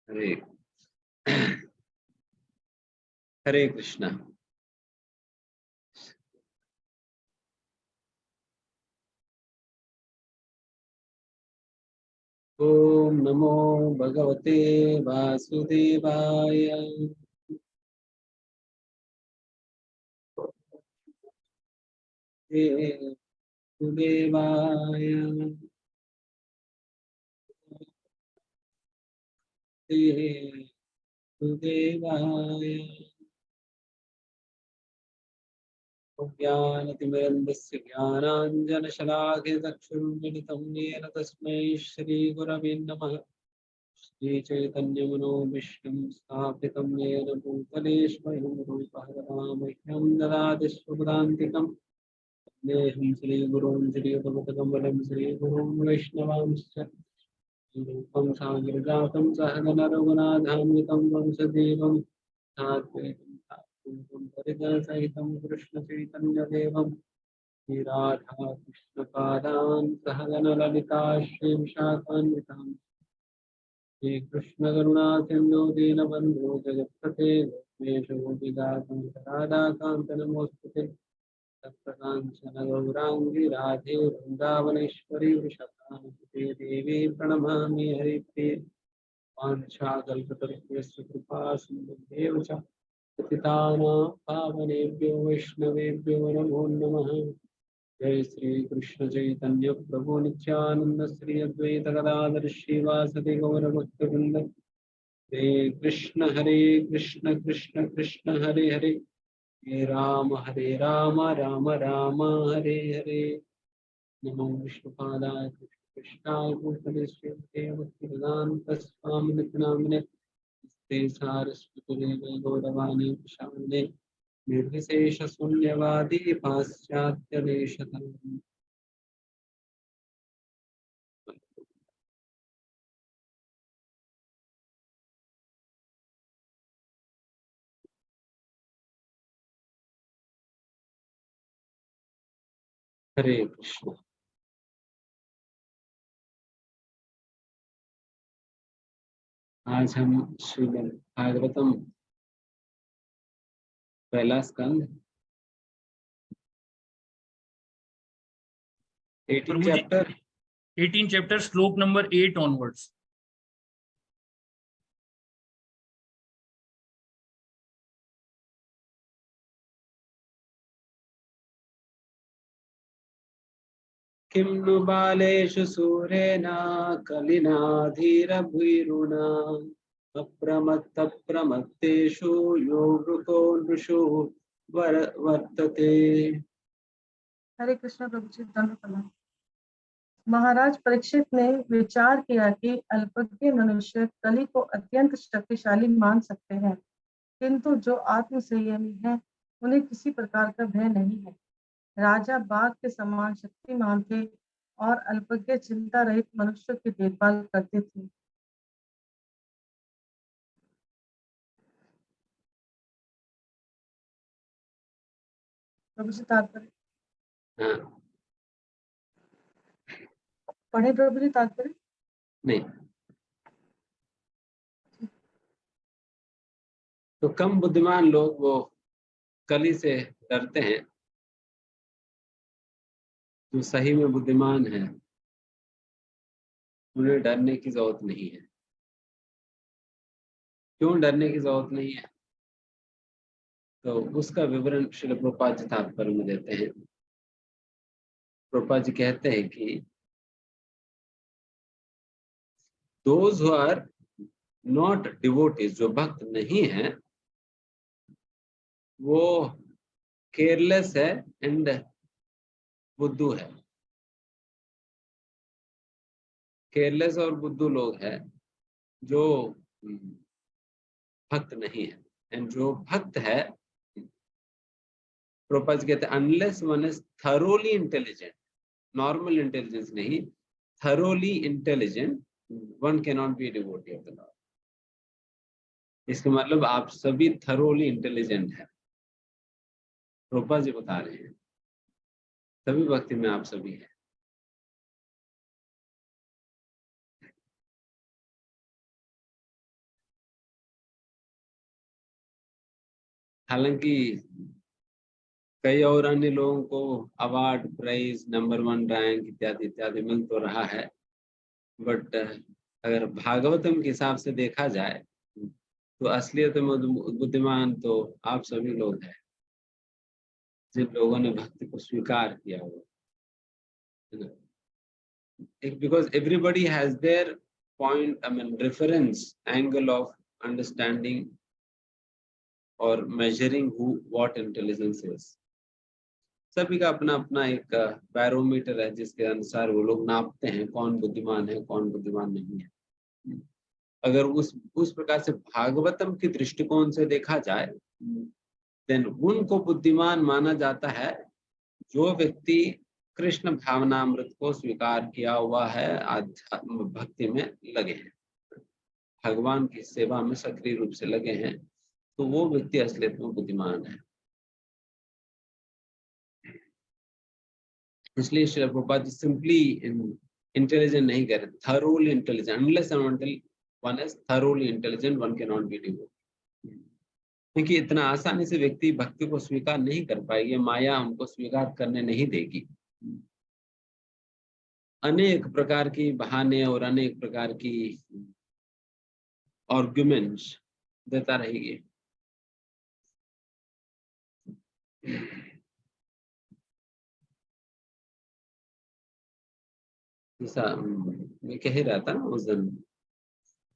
हरे हरे कृष्णा। ओम नमो भगवते वासुदेवाय। देवाय देवाय ज्ञानतिमिरन्दस्य ज्ञानाञ्जनशलाकया चक्षुरुन्मिलितं येन तस्मै श्रीगुरवे नमः। श्रीचैतन्यमनोभीष्टं स्थापितं येन भूतले स्वयं रूपः रामह्यं ददाति स्वपदान्तिकं। देहं श्रीगुरुं श्रीयुतपदकमलं श्रीगुरुं वैष्णवांश्च रूपं साग्रजातं सहगण रघुनाथान्वितं वंशदेवं सात्वैतं परिजनसहितं कृष्णचैतन्यदेवं श्रीराधा कृष्णपादान् सहगण ललिता श्रीविशाखान्वितान् श्रीकृष्ण करुणा सिंधु दीनबन्धु जगत्पते गोपेश नमोस्तुते तप्तकाञ्चन गौराङ्गी राधे वृन्दावनेश्वरी वृषभानुसुते देवी प्रणमामि हरिप्रिये वाञ्छाकल्पतरुभ्यश्च कृपा सिन्धुभ्येव च पतितानां पावनेभ्यो वैष्णवेभ्यो नमो नमः। जय श्री कृष्ण चैतन्य प्रभु नित्यानंद श्री अद्वैत गदाधर श्रीवासदि गौर भक्तवृंद। हरे कृष्ण कृष्ण कृष्ण हरे हरे, हरे राम राम राम हरे हरे। नमो विष्णुपादाय कृष्णाय भूतले श्रीमते भक्तिवेदान्त स्वामिने नामिने ते सारस्वती गौरवाणी प्रशान्ते निर्विशेष शून्यवादी पाश्चात्य देशतम्। हरे कृष्ण। आज हम श्रीमद् भागवतम पहला स्कंद 18 चैप्टर 18 chapter श्लोक नंबर 8 onwards। किं नु बालेषु सूरेण कलिना धीरभूरुणा अप्रमत्तेषु यो वृको नृषु वर्तते। हरे कृष्ण प्रभु जी दंड प्रणाम। महाराज परीक्षित ने विचार किया कि अल्पज्ञ मनुष्य कली को अत्यंत शक्तिशाली मान सकते हैं, किंतु जो आत्म संयमी है उन्हें किसी प्रकार का भय नहीं है। राजा बाघ के समान शक्तिमान थे और अल्पज्ञ चिंता रहित मनुष्य की देखभाल करते थे। प्रभु जी तात्पर्य पढ़े। प्रभु जी तात्पर्य नहीं तो कम बुद्धिमान लोग वो कली से डरते हैं, जो सही में बुद्धिमान है उन्हें डरने की जरूरत नहीं है। क्यों डरने की जरूरत नहीं है, तो उसका विवरण श्रील प्रभुपाद जी तात्पर्य में देते हैं। प्रभुपाद जी कहते हैं कि those who are not devotees, जो भक्त नहीं है वो केयरलेस है एंड बुद्धू है। केयरलेस और बुद्धू लोग हैं जो भक्त नहीं है। एंड जो भक्त है, प्रभुपाद जी कहते हैं unless one is thoroughly intelligent, normal intelligence नहीं, thoroughly intelligent, one can not be devotee of the lord. इसका मतलब आप सभी थरोली इंटेलिजेंट है। प्रभुपाद जी बता रहे हैं सभी भक्ति में आप सभी हैं। हालांकि कई और अन्य लोगों को अवार्ड, प्राइज, नंबर 1 रैंक इत्यादि इत्यादि मिल तो रहा है, बट अगर भागवतम के हिसाब से देखा जाए तो असलियत में बुद्धिमान तो आप सभी लोग हैं, जिन लोगों ने भक्ति को स्वीकार किया हुआ है ना। Because everybody has their point, I mean reference angle of understanding or measuring what intelligence is. सभी का अपना अपना एक बैरोमीटर है जिसके अनुसार वो लोग नापते हैं कौन बुद्धिमान है कौन बुद्धिमान नहीं है। अगर उस प्रकार से भागवतम के दृष्टिकोण से देखा जाए देन उनको बुद्धिमान माना जाता है जो व्यक्ति कृष्ण भावनामृत को स्वीकार किया हुआ है, आध्यात्म भक्ति में लगे हैं, भगवान की सेवा में सक्रिय रूप से लगे हैं, तो वो व्यक्ति असलियत में बुद्धिमान है। इसलिए श्री प्रभुपाद जी सिंपली इंटेलिजेंट नहीं कह रहे, thoroughly intelligent, unless and until one is thoroughly intelligent one cannot be devoted। क्योंकि इतना आसानी से व्यक्ति भक्ति को स्वीकार नहीं कर पाएगी, माया उनको स्वीकार करने नहीं देगी। अनेक प्रकार की बहाने और अनेक प्रकार की आर्गुमेंट्स देता रहेगी। जैसा मैं कह रहा था उस दिन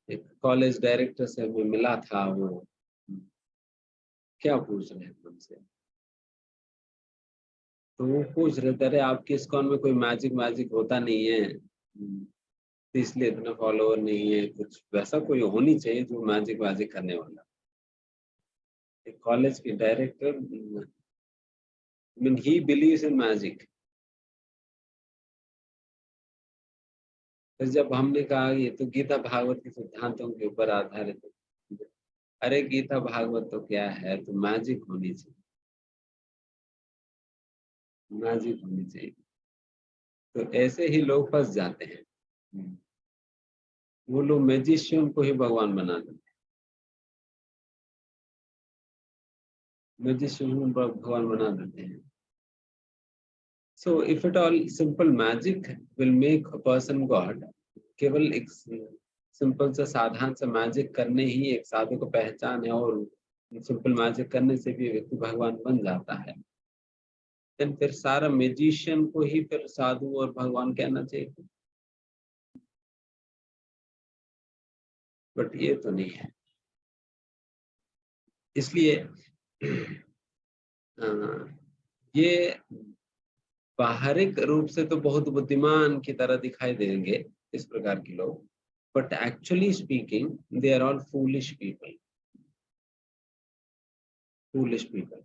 एक कॉलेज डायरेक्टर से मैं मिला था, वो क्या पूछ रहे थे उनसे, तो वो पूछ रहे थे अरे आपके इस्कॉन में कोई मैजिक होता नहीं है, तो इसलिए इतना फॉलोअर नहीं है, कुछ वैसा कोई होनी चाहिए जो मैजिक करने वाला। एक कॉलेज के director, mean he believes in magic. जब हमने कहा ये तो गीता भागवत के सिद्धांतों के ऊपर आधारित है, अरे गीता भागवत तो क्या है, तो मैजिक होनी चाहिए, मैजिक होनी चाहिए। तो ऐसे ही लोग फंस जाते हैं, वो लोग मैजिशियन को ही भगवान बना देते हैं, मैजिशियन को भगवान बना देते हैं। So if at all simple magic will make a person God, केवल एक सिंपल सा साधारण सा मैजिक करने ही एक साधु को पहचान है और सिंपल मैजिक करने से भी व्यक्ति भगवान बन जाता है, then फिर सारा मैजिशियन को ही फिर साधु और भगवान कहना चाहिए, बट ये तो नहीं है। इसलिए ये बाहरिक रूप से तो बहुत बुद्धिमान की तरह दिखाई देंगे इस प्रकार के लोग, but actually speaking they are all foolish people, foolish people.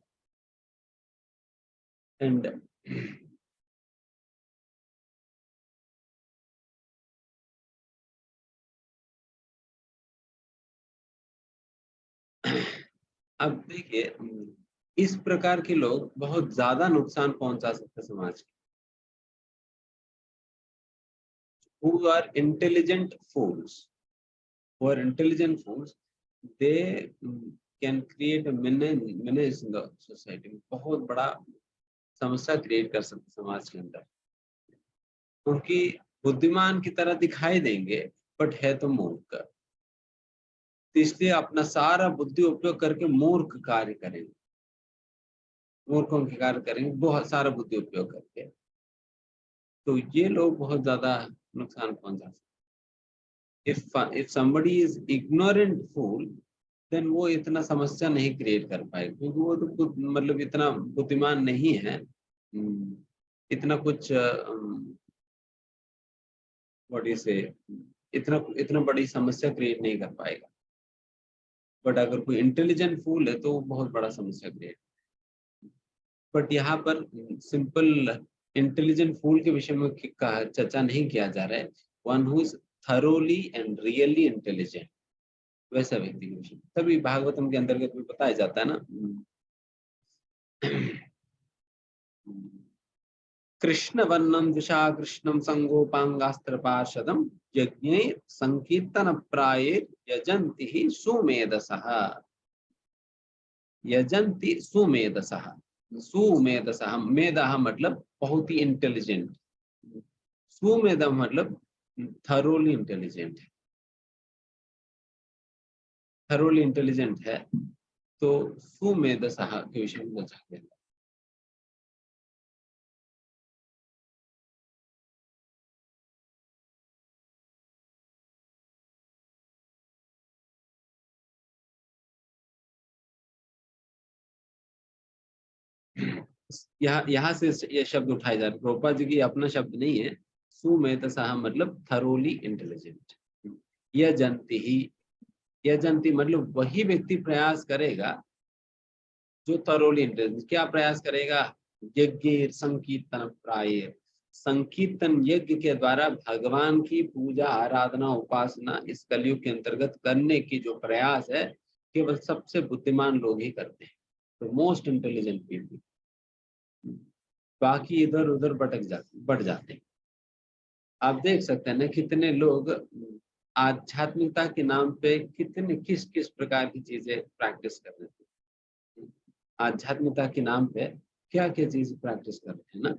And अब देखिए इस प्रकार के लोग बहुत ज्यादा नुकसान पहुंचा सकते समाज को। Who are intelligent fools, they can create a menace in the society, बहुत बड़ा समस्या क्रिएट कर सकते समाज के अंदर, क्योंकि बुद्धिमान की तरह दिखाई देंगे बट है तो मूर्ख, इसलिए अपना सारा बुद्धि उपयोग करके मूर्ख कार्य करेंगे, मूर्खों के कार्य करेंगे बहुत सारा बुद्धि उपयोग करके, तो ये लोग बहुत ज्यादा नुकसान पहुंचा सकते। If somebody is ignorant fool, then वो इतना समस्या नहीं क्रिएट कर पाएगा, क्योंकि वो तो मतलब इतना बुद्धिमान नहीं है, इतना कुछ व्हाट यू से इतना बड़ी समस्या क्रिएट नहीं कर पाएगा। बट अगर कोई इंटेलिजेंट फूल है तो वो बहुत बड़ा समस्या क्रिएट। बट यहाँ पर सिंपल इंटेलिजेंट फूल के विषय में चर्चा नहीं किया जा रहा है, one who is thoroughly and really intelligent, वैसा व्यक्ति के विषय तभी भागवतम के अंतर्गत भी बताया जाता है ना। कृष्ण वर्णम दिशा कृष्णम संगोपांगास्त्र पार्षदम यज्ञ संकीर्तन प्राये यजंति ही सुमेधसः। यजंती सुमेधसः। सुमेधसः, मेधः मतलब बहुत ही इंटेलिजेंट, सुमेधा मतलब थरोली इंटेलिजेंट है, थरोली इंटेलिजेंट है, तो सुमेधसः के विषय में जाते हैं। यहाँ से ये शब्द उठाए जा रहे, प्रोपा जी की अपना शब्द नहीं है। सुमेधसः मतलब थरोली इंटेलिजेंट। यजंती ही, यजंती मतलब वही व्यक्ति प्रयास करेगा जो थरोली इंटेलिजेंट। क्या प्रयास करेगा? यज्ञ संकीर्तन प्राय, संकीर्तन यज्ञ के द्वारा भगवान की पूजा आराधना उपासना इस कलयुग के अंतर्गत करने की जो प्रयास है, केवल सबसे बुद्धिमान लोग ही करते हैं, तो मोस्ट इंटेलिजेंट पीपल। बाकी इधर उधर बढ़ जाते हैं। आप देख सकते हैं ना कितने लोग आध्यात्मिकता के नाम पे कितने किस किस प्रकार की चीजें प्रैक्टिस कर रहे हैं। आध्यात्मिकता के नाम पे क्या क्या चीज प्रैक्टिस कर रहे हैं ना।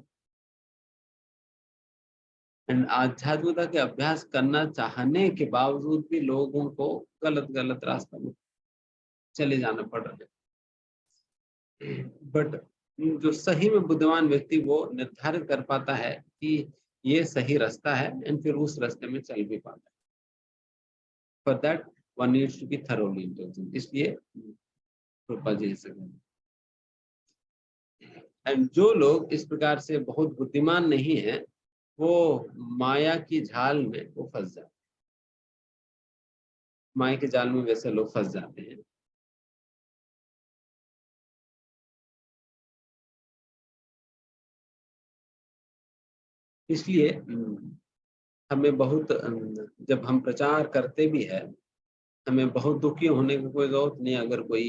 एंड आध्यात्मिकता के अभ्यास करना चाहने के बावजूद भी लोगों को गलत गलत रास्ता में चले जाना पड़ रहा है। बट जो सही में बुद्धिमान व्यक्ति वो निर्धारित कर पाता है कि ये सही रास्ता है, एंड फिर उस रास्ते में चल भी पाता है। For that one needs to be thoroughly intelligent. इसलिए कृपा जी से, एंड जो लोग इस प्रकार से बहुत बुद्धिमान नहीं है, वो माया की जाल में वो फंस जाते हैं। माया के जाल में वैसे लोग फंस जाते हैं। इसलिए हमें बहुत जब हम प्रचार करते भी है, हमें बहुत दुखी होने की कोई जरूरत नहीं। अगर कोई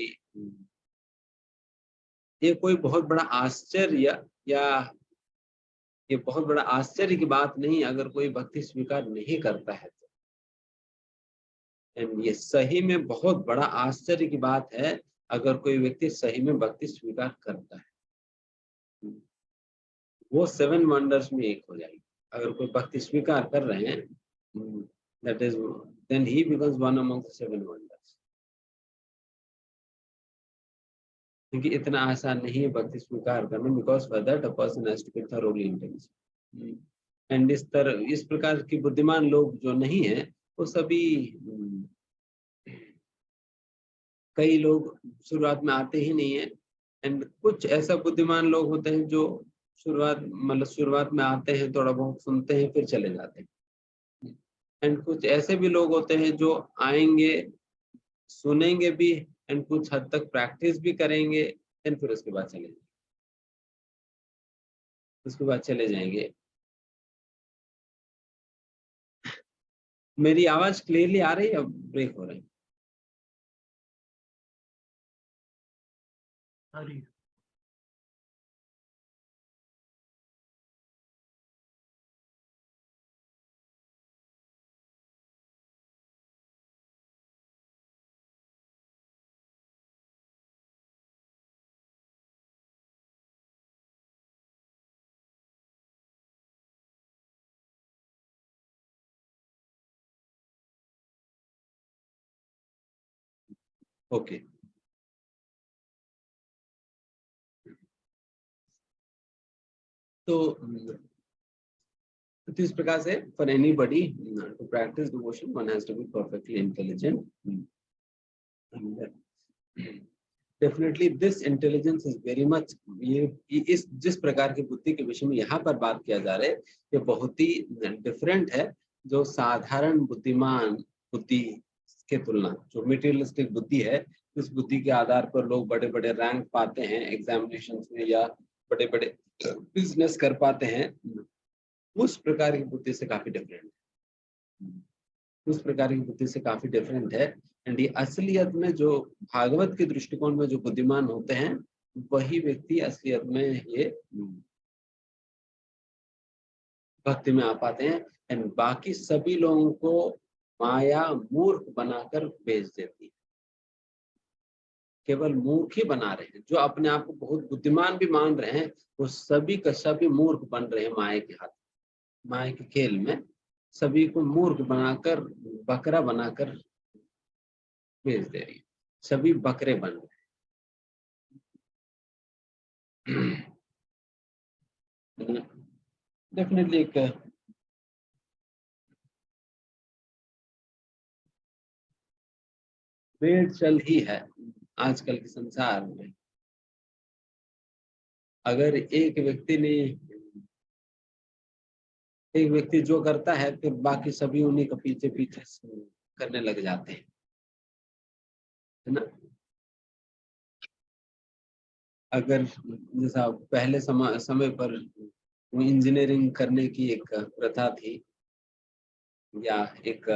ये कोई बहुत बड़ा आश्चर्य या ये बहुत बड़ा आश्चर्य की बात नहीं, अगर कोई भक्ति स्वीकार नहीं करता है तो। एंड ये सही में बहुत बड़ा आश्चर्य की बात है अगर कोई व्यक्ति सही में भक्ति स्वीकार करता है। वो 7 वंडर्स में एक हो जाएगी। अगर कोई भक्ति स्वीकार कर रहे हैं, that is then he becomes one among the 7 wonders. क्योंकि इतना आसान नहीं है भक्ति स्वीकार करना, because for that a person has to be thoroughly intelligent. And इस प्रकार की बुद्धिमान लोग जो नहीं है, वो सभी कई लोग शुरुआत में आते ही नहीं है। एंड कुछ ऐसा बुद्धिमान लोग होते हैं जो शुरुआत में आते हैं, थोड़ा बहुत सुनते हैं, फिर चले जाते हैं। एंड कुछ ऐसे भी लोग होते हैं जो आएंगे, सुनेंगे भी, एंड कुछ हद तक प्रैक्टिस भी करेंगे, एंड फिर उसके बाद चले जाएंगे। मेरी आवाज क्लियरली आ रही है, अब ब्रेक हो रही है? हरी ओके। तो इस प्रकार से for anybody to practice devotion one has to be perfectly intelligent. Definitely this intelligence is very much, ये इस जिस प्रकार की बुद्धि के विषय में यहाँ पर बात किया जा रहा है, ये बहुत ही डिफरेंट है जो साधारण बुद्धिमान बुद्धि के तुलना। जो मटेरियलिस्टिक बुद्धि है, इस बुद्धि के आधार पर लोग बड़े बड़े रैंक पाते हैं एग्जामिनेशन में, या बड़े बड़े बिजनेस कर पाते हैं, उस प्रकार की बुद्धि से काफी डिफरेंट है। उस प्रकार की बुद्धि से काफी डिफरेंट है। एंड ये असलियत में जो भागवत के दृष्टिकोण में जो बुद्धिमान होते हैं, वही व्यक्ति असलियत में ये भक्ति में आ पाते हैं। एंड बाकी सभी लोगों को माया मूर्ख बनाकर भेज देती है। केवल मूर्ख ही बना रहे हैं। जो अपने आप को बहुत बुद्धिमान भी मान रहे हैं, वो सभी का सभी मूर्ख बन रहे हैं माया के हाथ, माया के खेल में सभी को मूर्ख बनाकर, बकरा बनाकर भेज दे रही है। सभी बकरे बन रहे हैं। डेफिनेटली एक भेड़ चल ही है आजकल के संसार में। अगर एक व्यक्ति जो करता है, फिर बाकी सभी उन्हीं के पीछे पीछे करने लग जाते हैं, है ना। अगर जैसा पहले समय पर इंजीनियरिंग करने की एक प्रथा थी, या एक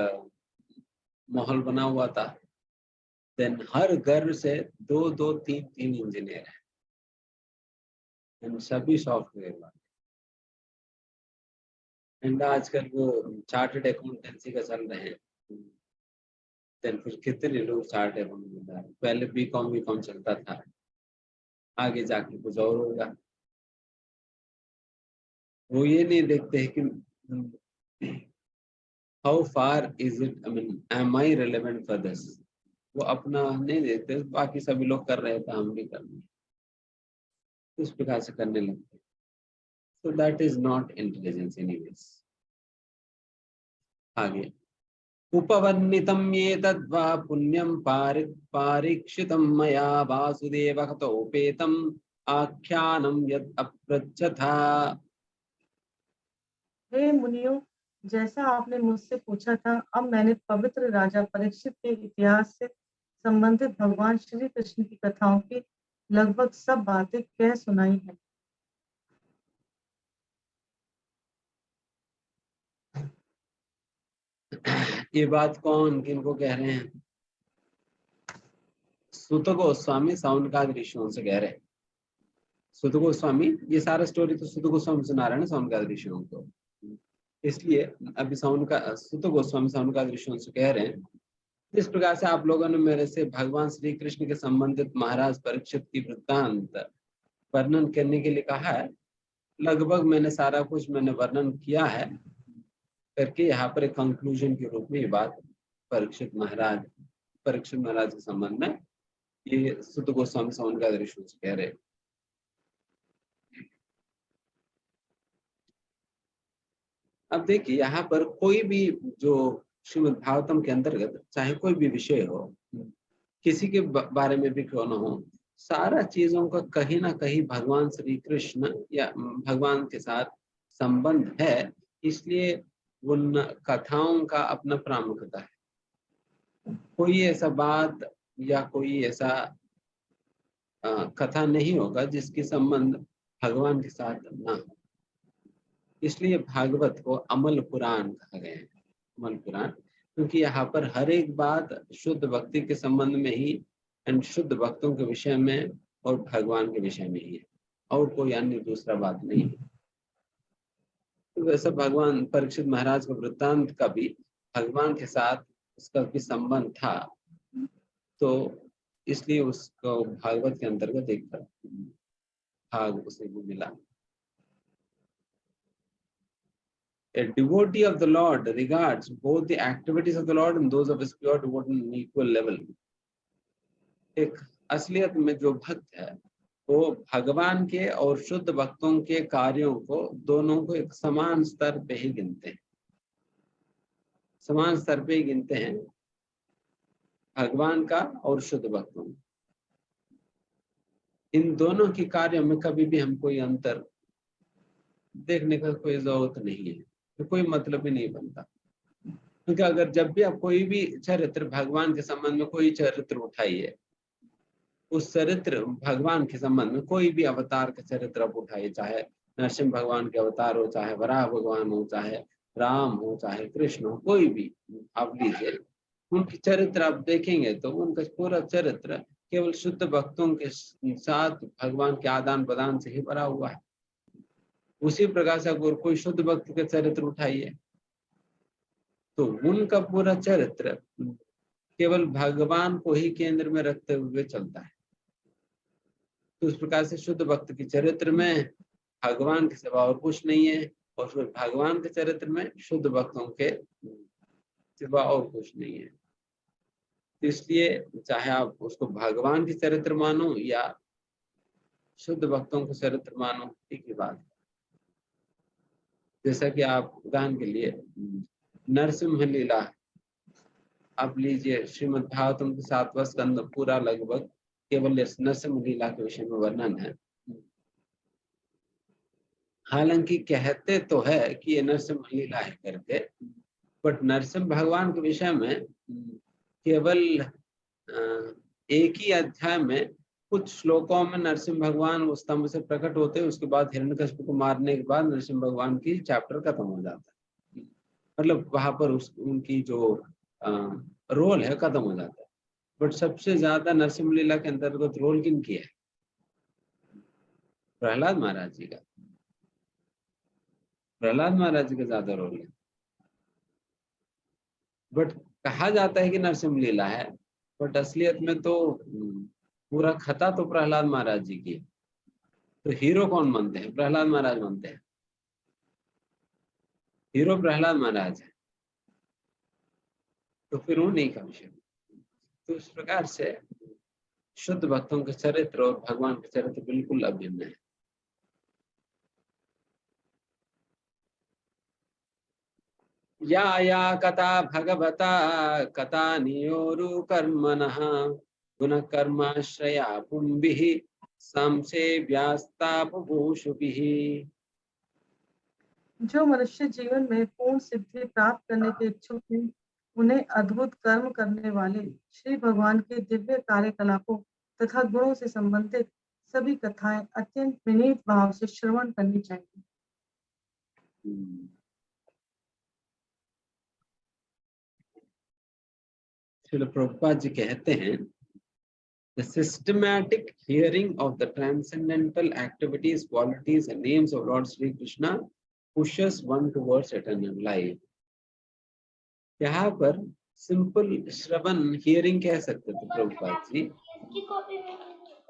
माहौल बना हुआ था, देन हर घर से 2-2, 3-3 इंजीनियर हैं, सभी सॉफ्टवेयर वाले। एंड आजकल वो चार्टर्ड अकाउंटेंसी का चल रहे हैं, देन फिर कितने लोग चार्टर्ड अकाउंटेंट। पहले बीकॉम चलता था, आगे जाके कुछ और होगा। वो ये नहीं देखते कि how far is it, I mean am I relevant for this. वो अपना नहीं देखते, बाकी सभी लोग कर रहे थे, हम भी करने, इस प्रकार से करने लगते। So that is not intelligence anyways. आगे उपवर्णितं एतद्वा पुण्यं पारीक्षितं मया वासुदेव हतोपेतम् आख्यानं यद् अप्रच्छथा। हे मुनियों, जैसा आपने मुझसे पूछा था, अब मैंने पवित्र राजा परीक्षित के इतिहास से संबंधित भगवान श्री कृष्ण की कथाओं की लगभग सब बातें कह सुनाई है। ये बात कौन किनको कह रहे हैं? सुत गोस्वामी सौनकादि ऋषियों से कह रहे हैं। सुत गोस्वामी, ये सारा स्टोरी तो सुत गोस्वामी सुना रहे हैं ना सौनकादि ऋषियों को, इसलिए अभी सुत गोस्वामी सौनकादि ऋषियों से कह रहे हैं, इस प्रकार से आप लोगों ने मेरे से भगवान श्री कृष्ण के संबंधित महाराज परीक्षित की वृत्तांत वर्णन करने के लिए कहा है। लगभग मैंने सारा कुछ वर्णन किया है करके यहाँ पर एक कंक्लूजन के रूप में ये बात परीक्षित महाराज के संबंध में ये सुत गोस्वामी सौनकादि ऋषियों से कह रहे। अब देखिए यहाँ पर कोई भी जो श्रीमद् भागवतम के अंतर्गत चाहे कोई भी विषय हो, किसी के बारे में भी क्यों न हो, सारा चीजों का कहीं ना कहीं भगवान श्री कृष्ण या भगवान के साथ संबंध है, इसलिए उन कथाओं का अपना प्रामुख्यता है। कोई ऐसा बात या कोई ऐसा कथा नहीं होगा जिसकी संबंध भगवान के साथ ना हो, इसलिए भागवत को अमल पुराण कहा गया है। अमल पुराण क्योंकि यहाँ पर हर एक बात शुद्ध भक्ति के संबंध में ही एंड शुद्ध भक्तों के विषय में और भगवान के विषय में ही है, और कोई अन्य दूसरा बात नहीं है। तो वैसा भगवान परीक्षित महाराज का वृत्तांत का भी भगवान के साथ उसका भी संबंध था, तो इसलिए उसको भागवत के अंतर्गत एक भाग उसे भी मिला। A devotee of the Lord regards both the activities of the Lord and those of his pure devotee on equal level. एक असलियत में जो भक्त है वो भगवान के और शुद्ध भक्तों के कार्यों को दोनों को एक समान स्तर पे ही गिनते हैं, समान स्तर पे ही गिनते हैं, भगवान का और शुद्ध भक्तों। इन दोनों के कार्यों में कभी भी हम कोई अंतर देखने का कोई जरूरत नहीं है, तो कोई मतलब ही नहीं बनता। क्योंकि अगर जब भी आप कोई भी चरित्र भगवान के संबंध में कोई चरित्र उठाइए, उस चरित्र भगवान के संबंध में कोई भी अवतार का चरित्र आप उठाइए, चाहे नरसिंह भगवान के अवतार हो, चाहे वराह भगवान हो, चाहे राम हो, चाहे कृष्ण हो, कोई भी आप लीजिए, उनके चरित्र आप देखेंगे तो उनका पूरा चरित्र केवल शुद्ध भक्तों के साथ भगवान के आदान प्रदान से ही भरा हुआ है। उसी प्रकार से अगर कोई शुद्ध भक्त के चरित्र उठाइए तो उनका पूरा चरित्र केवल भगवान को ही केंद्र में रखते हुए चलता है। तो उस प्रकार से शुद्ध भक्त के चरित्र में भगवान के सिवा और कुछ नहीं है, और फिर भगवान के चरित्र में शुद्ध भक्तों के सिवा और कुछ नहीं है। इसलिए चाहे आप उसको भगवान के चरित्र मानो या शुद्ध भक्तों के चरित्र मानो, एक ही बात है। जैसा कि आप उदाहरण के लिए नरसिंह लीला आप लीजिए, श्रीमद् भागवतम के 7वां स्कंद पूरा लगभग केवल नरसिंह लीला के विषय में वर्णन है। हालांकि कहते तो है कि ये नरसिंह लीला है करके, बट नरसिंह भगवान के विषय में केवल एक ही अध्याय में कुछ श्लोकों में नरसिंह भगवान उस स्तंभ से प्रकट होते हैं, उसके बाद हिरण्यकश्यप को मारने के बाद नरसिंह भगवान की चैप्टर खत्म हो जाता है। मतलब वहां पर उनकी जो रोल है खत्म हो जाता है। बट सबसे ज्यादा नरसिंह लीला के अंतर्गत रोल किन की है? प्रहलाद महाराज जी का। प्रहलाद महाराज जी का ज्यादा रोल है। बट कहा जाता है कि नरसिंह लीला है, बट असलियत में तो पूरा खता तो प्रहलाद महाराज जी की है। तो हीरो कौन बनते हैं? प्रहलाद महाराज बनते हैं। हीरो प्रहलाद महाराज है, तो फिर उन्हीं का विषय। तो इस प्रकार से शुद्ध भक्तों के चरित्र और भगवान के चरित्र बिल्कुल अभिन्न है। या या कथा भगवता कथा नियोरु कर्मणः गुण कर्माश्रया पुंभिः संसेव्यास्तापभूषुभिः। जो मनुष्य जीवन में पूर्ण सिद्धि प्राप्त करने के इच्छुक हैं, उन्हें अद्भुत कर्म करने वाले श्री भगवान के दिव्य कार्यकलापों तथा गुणों से संबंधित सभी कथाएं अत्यंत विनीत भाव से श्रवण करनी चाहिए। श्रील प्रभुपाद जी कहते हैं, the systematic hearing of the transcendental activities, qualities and names of Lord Sri Krishna pushes one towards eternal life. यहाँ पर सिंपल श्रवण हियरिंग कह सकते थे प्रभुपाद जी,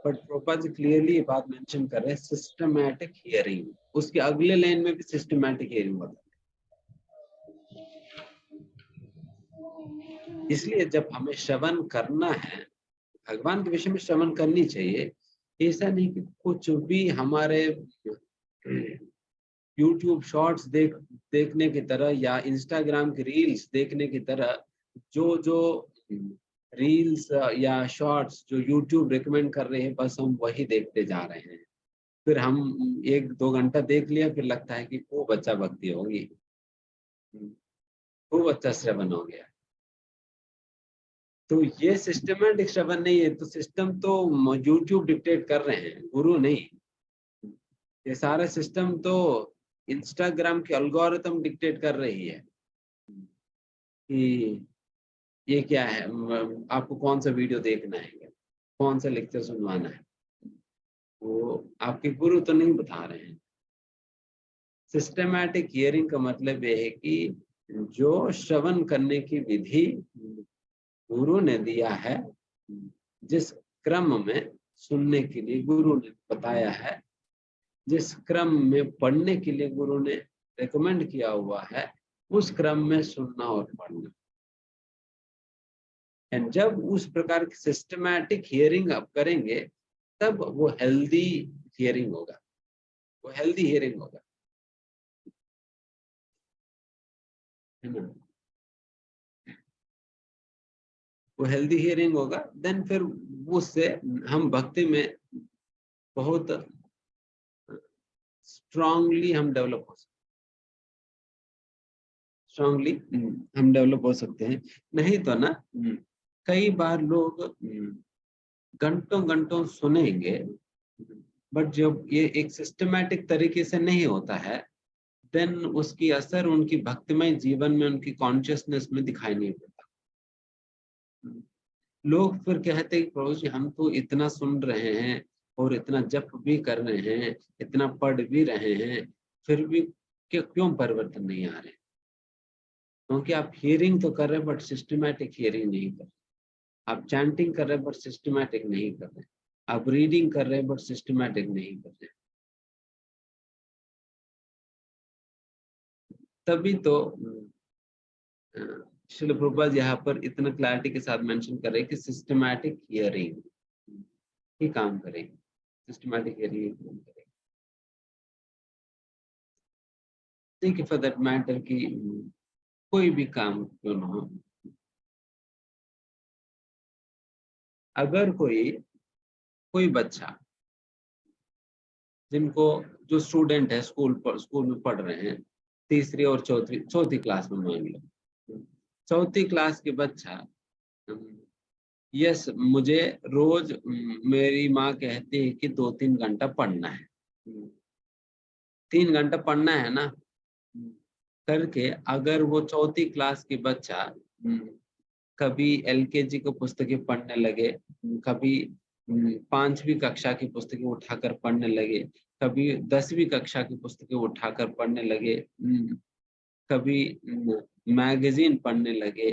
बट प्रभुपाद जी क्लियरली ये बात मेंशन कर रहे हैं सिस्टमैटिक हियरिंग। उसके अगले लाइन में भी सिस्टमैटिक हियरिंग होता है। इसलिए जब हमें श्रवण करना है, भगवान के विषय में श्रवण करनी चाहिए। ऐसा नहीं कि कुछ भी हमारे YouTube शॉर्ट्स देखने की तरह या इंस्टाग्राम की रील्स देखने की तरह जो रील्स या शॉर्ट्स जो YouTube रिकमेंड कर रहे हैं, बस हम वही देखते जा रहे हैं। फिर हम 1-2 घंटा देख लिया, फिर लगता है कि खूब अच्छा भक्ति होगी, खूब अच्छा श्रवण हो गया। तो ये सिस्टमैटिक श्रवण नहीं है। तो सिस्टम तो YouTube डिक्टेट कर रहे हैं, गुरु नहीं। ये सारा सिस्टम तो इंस्टाग्राम की एल्गोरिथम डिक्टेट कर रही है कि ये क्या है, आपको कौन सा वीडियो देखना है, कौन सा लेक्चर सुनवाना है। वो आपके गुरु तो नहीं बता रहे हैं। सिस्टमैटिक हियरिंग का मतलब ये है कि जो श्रवण करने की विधि गुरु ने दिया है, जिस क्रम में सुनने के लिए गुरु ने बताया है, जिस क्रम में पढ़ने के लिए गुरु ने रेकमेंड किया हुआ है, उस क्रम में सुनना और पढ़ना। एंड जब उस प्रकार की सिस्टमैटिक हियरिंग आप करेंगे, तब वो हेल्दी हियरिंग होगा, वो हेल्दी हियरिंग होगा, है ना। वो हेल्दी हियरिंग होगा, देन फिर उससे हम भक्ति में बहुत स्ट्रांगली हम डेवलप हो सकते हैं। नहीं तो ना, कई बार लोग घंटों घंटों सुनेंगे, बट जब ये एक सिस्टमैटिक तरीके से नहीं होता है, देन उसकी असर उनकी भक्तिमय जीवन में, उनकी कॉन्शियसनेस में दिखाई नहीं पड़ता। लोग फिर कहते हैं प्रभु जी, हम तो इतना सुन रहे हैं और इतना जप भी कर रहे हैं, इतना पढ़ भी रहे हैं, फिर भी क्यों परिवर्तन नहीं आ रहे? क्योंकि आप हियरिंग तो कर रहे हैं, बट सिस्टमैटिक हियरिंग नहीं कर रहे। आप चैंटिंग कर रहे हैं, बट सिस्टमैटिक नहीं कर रहे। आप रीडिंग कर रहे हैं बट सिस्टमैटिक नहीं कर रहे, तभी तो श्रील प्रभुपाद यहाँ पर इतना क्लैरिटी के साथ मेंशन कर रहे हैं कि सिस्टमैटिक हियरिंग ही काम करेगी, सिस्टमैटिक हियरिंग ही काम करेगी। देखिए फॉर दैट मैटर कि कोई भी काम क्यों ना हो, अगर कोई बच्चा जिनको जो स्टूडेंट है स्कूल में पढ़ रहे हैं, तीसरी और चौथी क्लास में मान लो, चौथी क्लास के बच्चा, यस मुझे रोज मेरी माँ कहती है कि 2-3 घंटा पढ़ना है, 3 घंटा पढ़ना है ना करके, अगर वो चौथी क्लास के बच्चा कभी एलकेजी की पुस्तकें पढ़ने लगे, कभी 5वीं कक्षा की पुस्तकें उठाकर पढ़ने लगे, कभी 10वीं कक्षा की पुस्तकें उठाकर पढ़ने लगे, कभी मैगजीन पढ़ने लगे,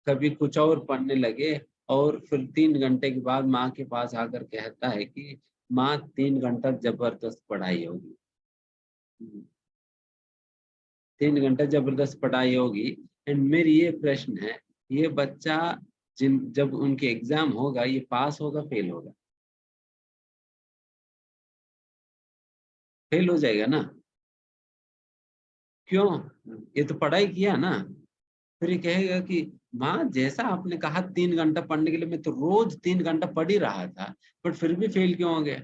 कभी कुछ और पढ़ने लगे, और फिर 3 घंटे के बाद माँ के पास आकर कहता है कि माँ 3 घंटा जबरदस्त पढ़ाई होगी, 3 घंटा जबरदस्त पढ़ाई होगी। एंड मेरी ये प्रश्न है, ये बच्चा जब उनके एग्जाम होगा ये पास होगा फेल होगा? फेल हो जाएगा ना, क्यों? ये तो पढ़ाई किया ना। फिर ये कहेगा कि माँ जैसा आपने कहा 3 घंटा पढ़ने के लिए, मैं तो रोज 3 घंटा पढ़ ही रहा था, बट फिर भी फेल क्यों हो गया?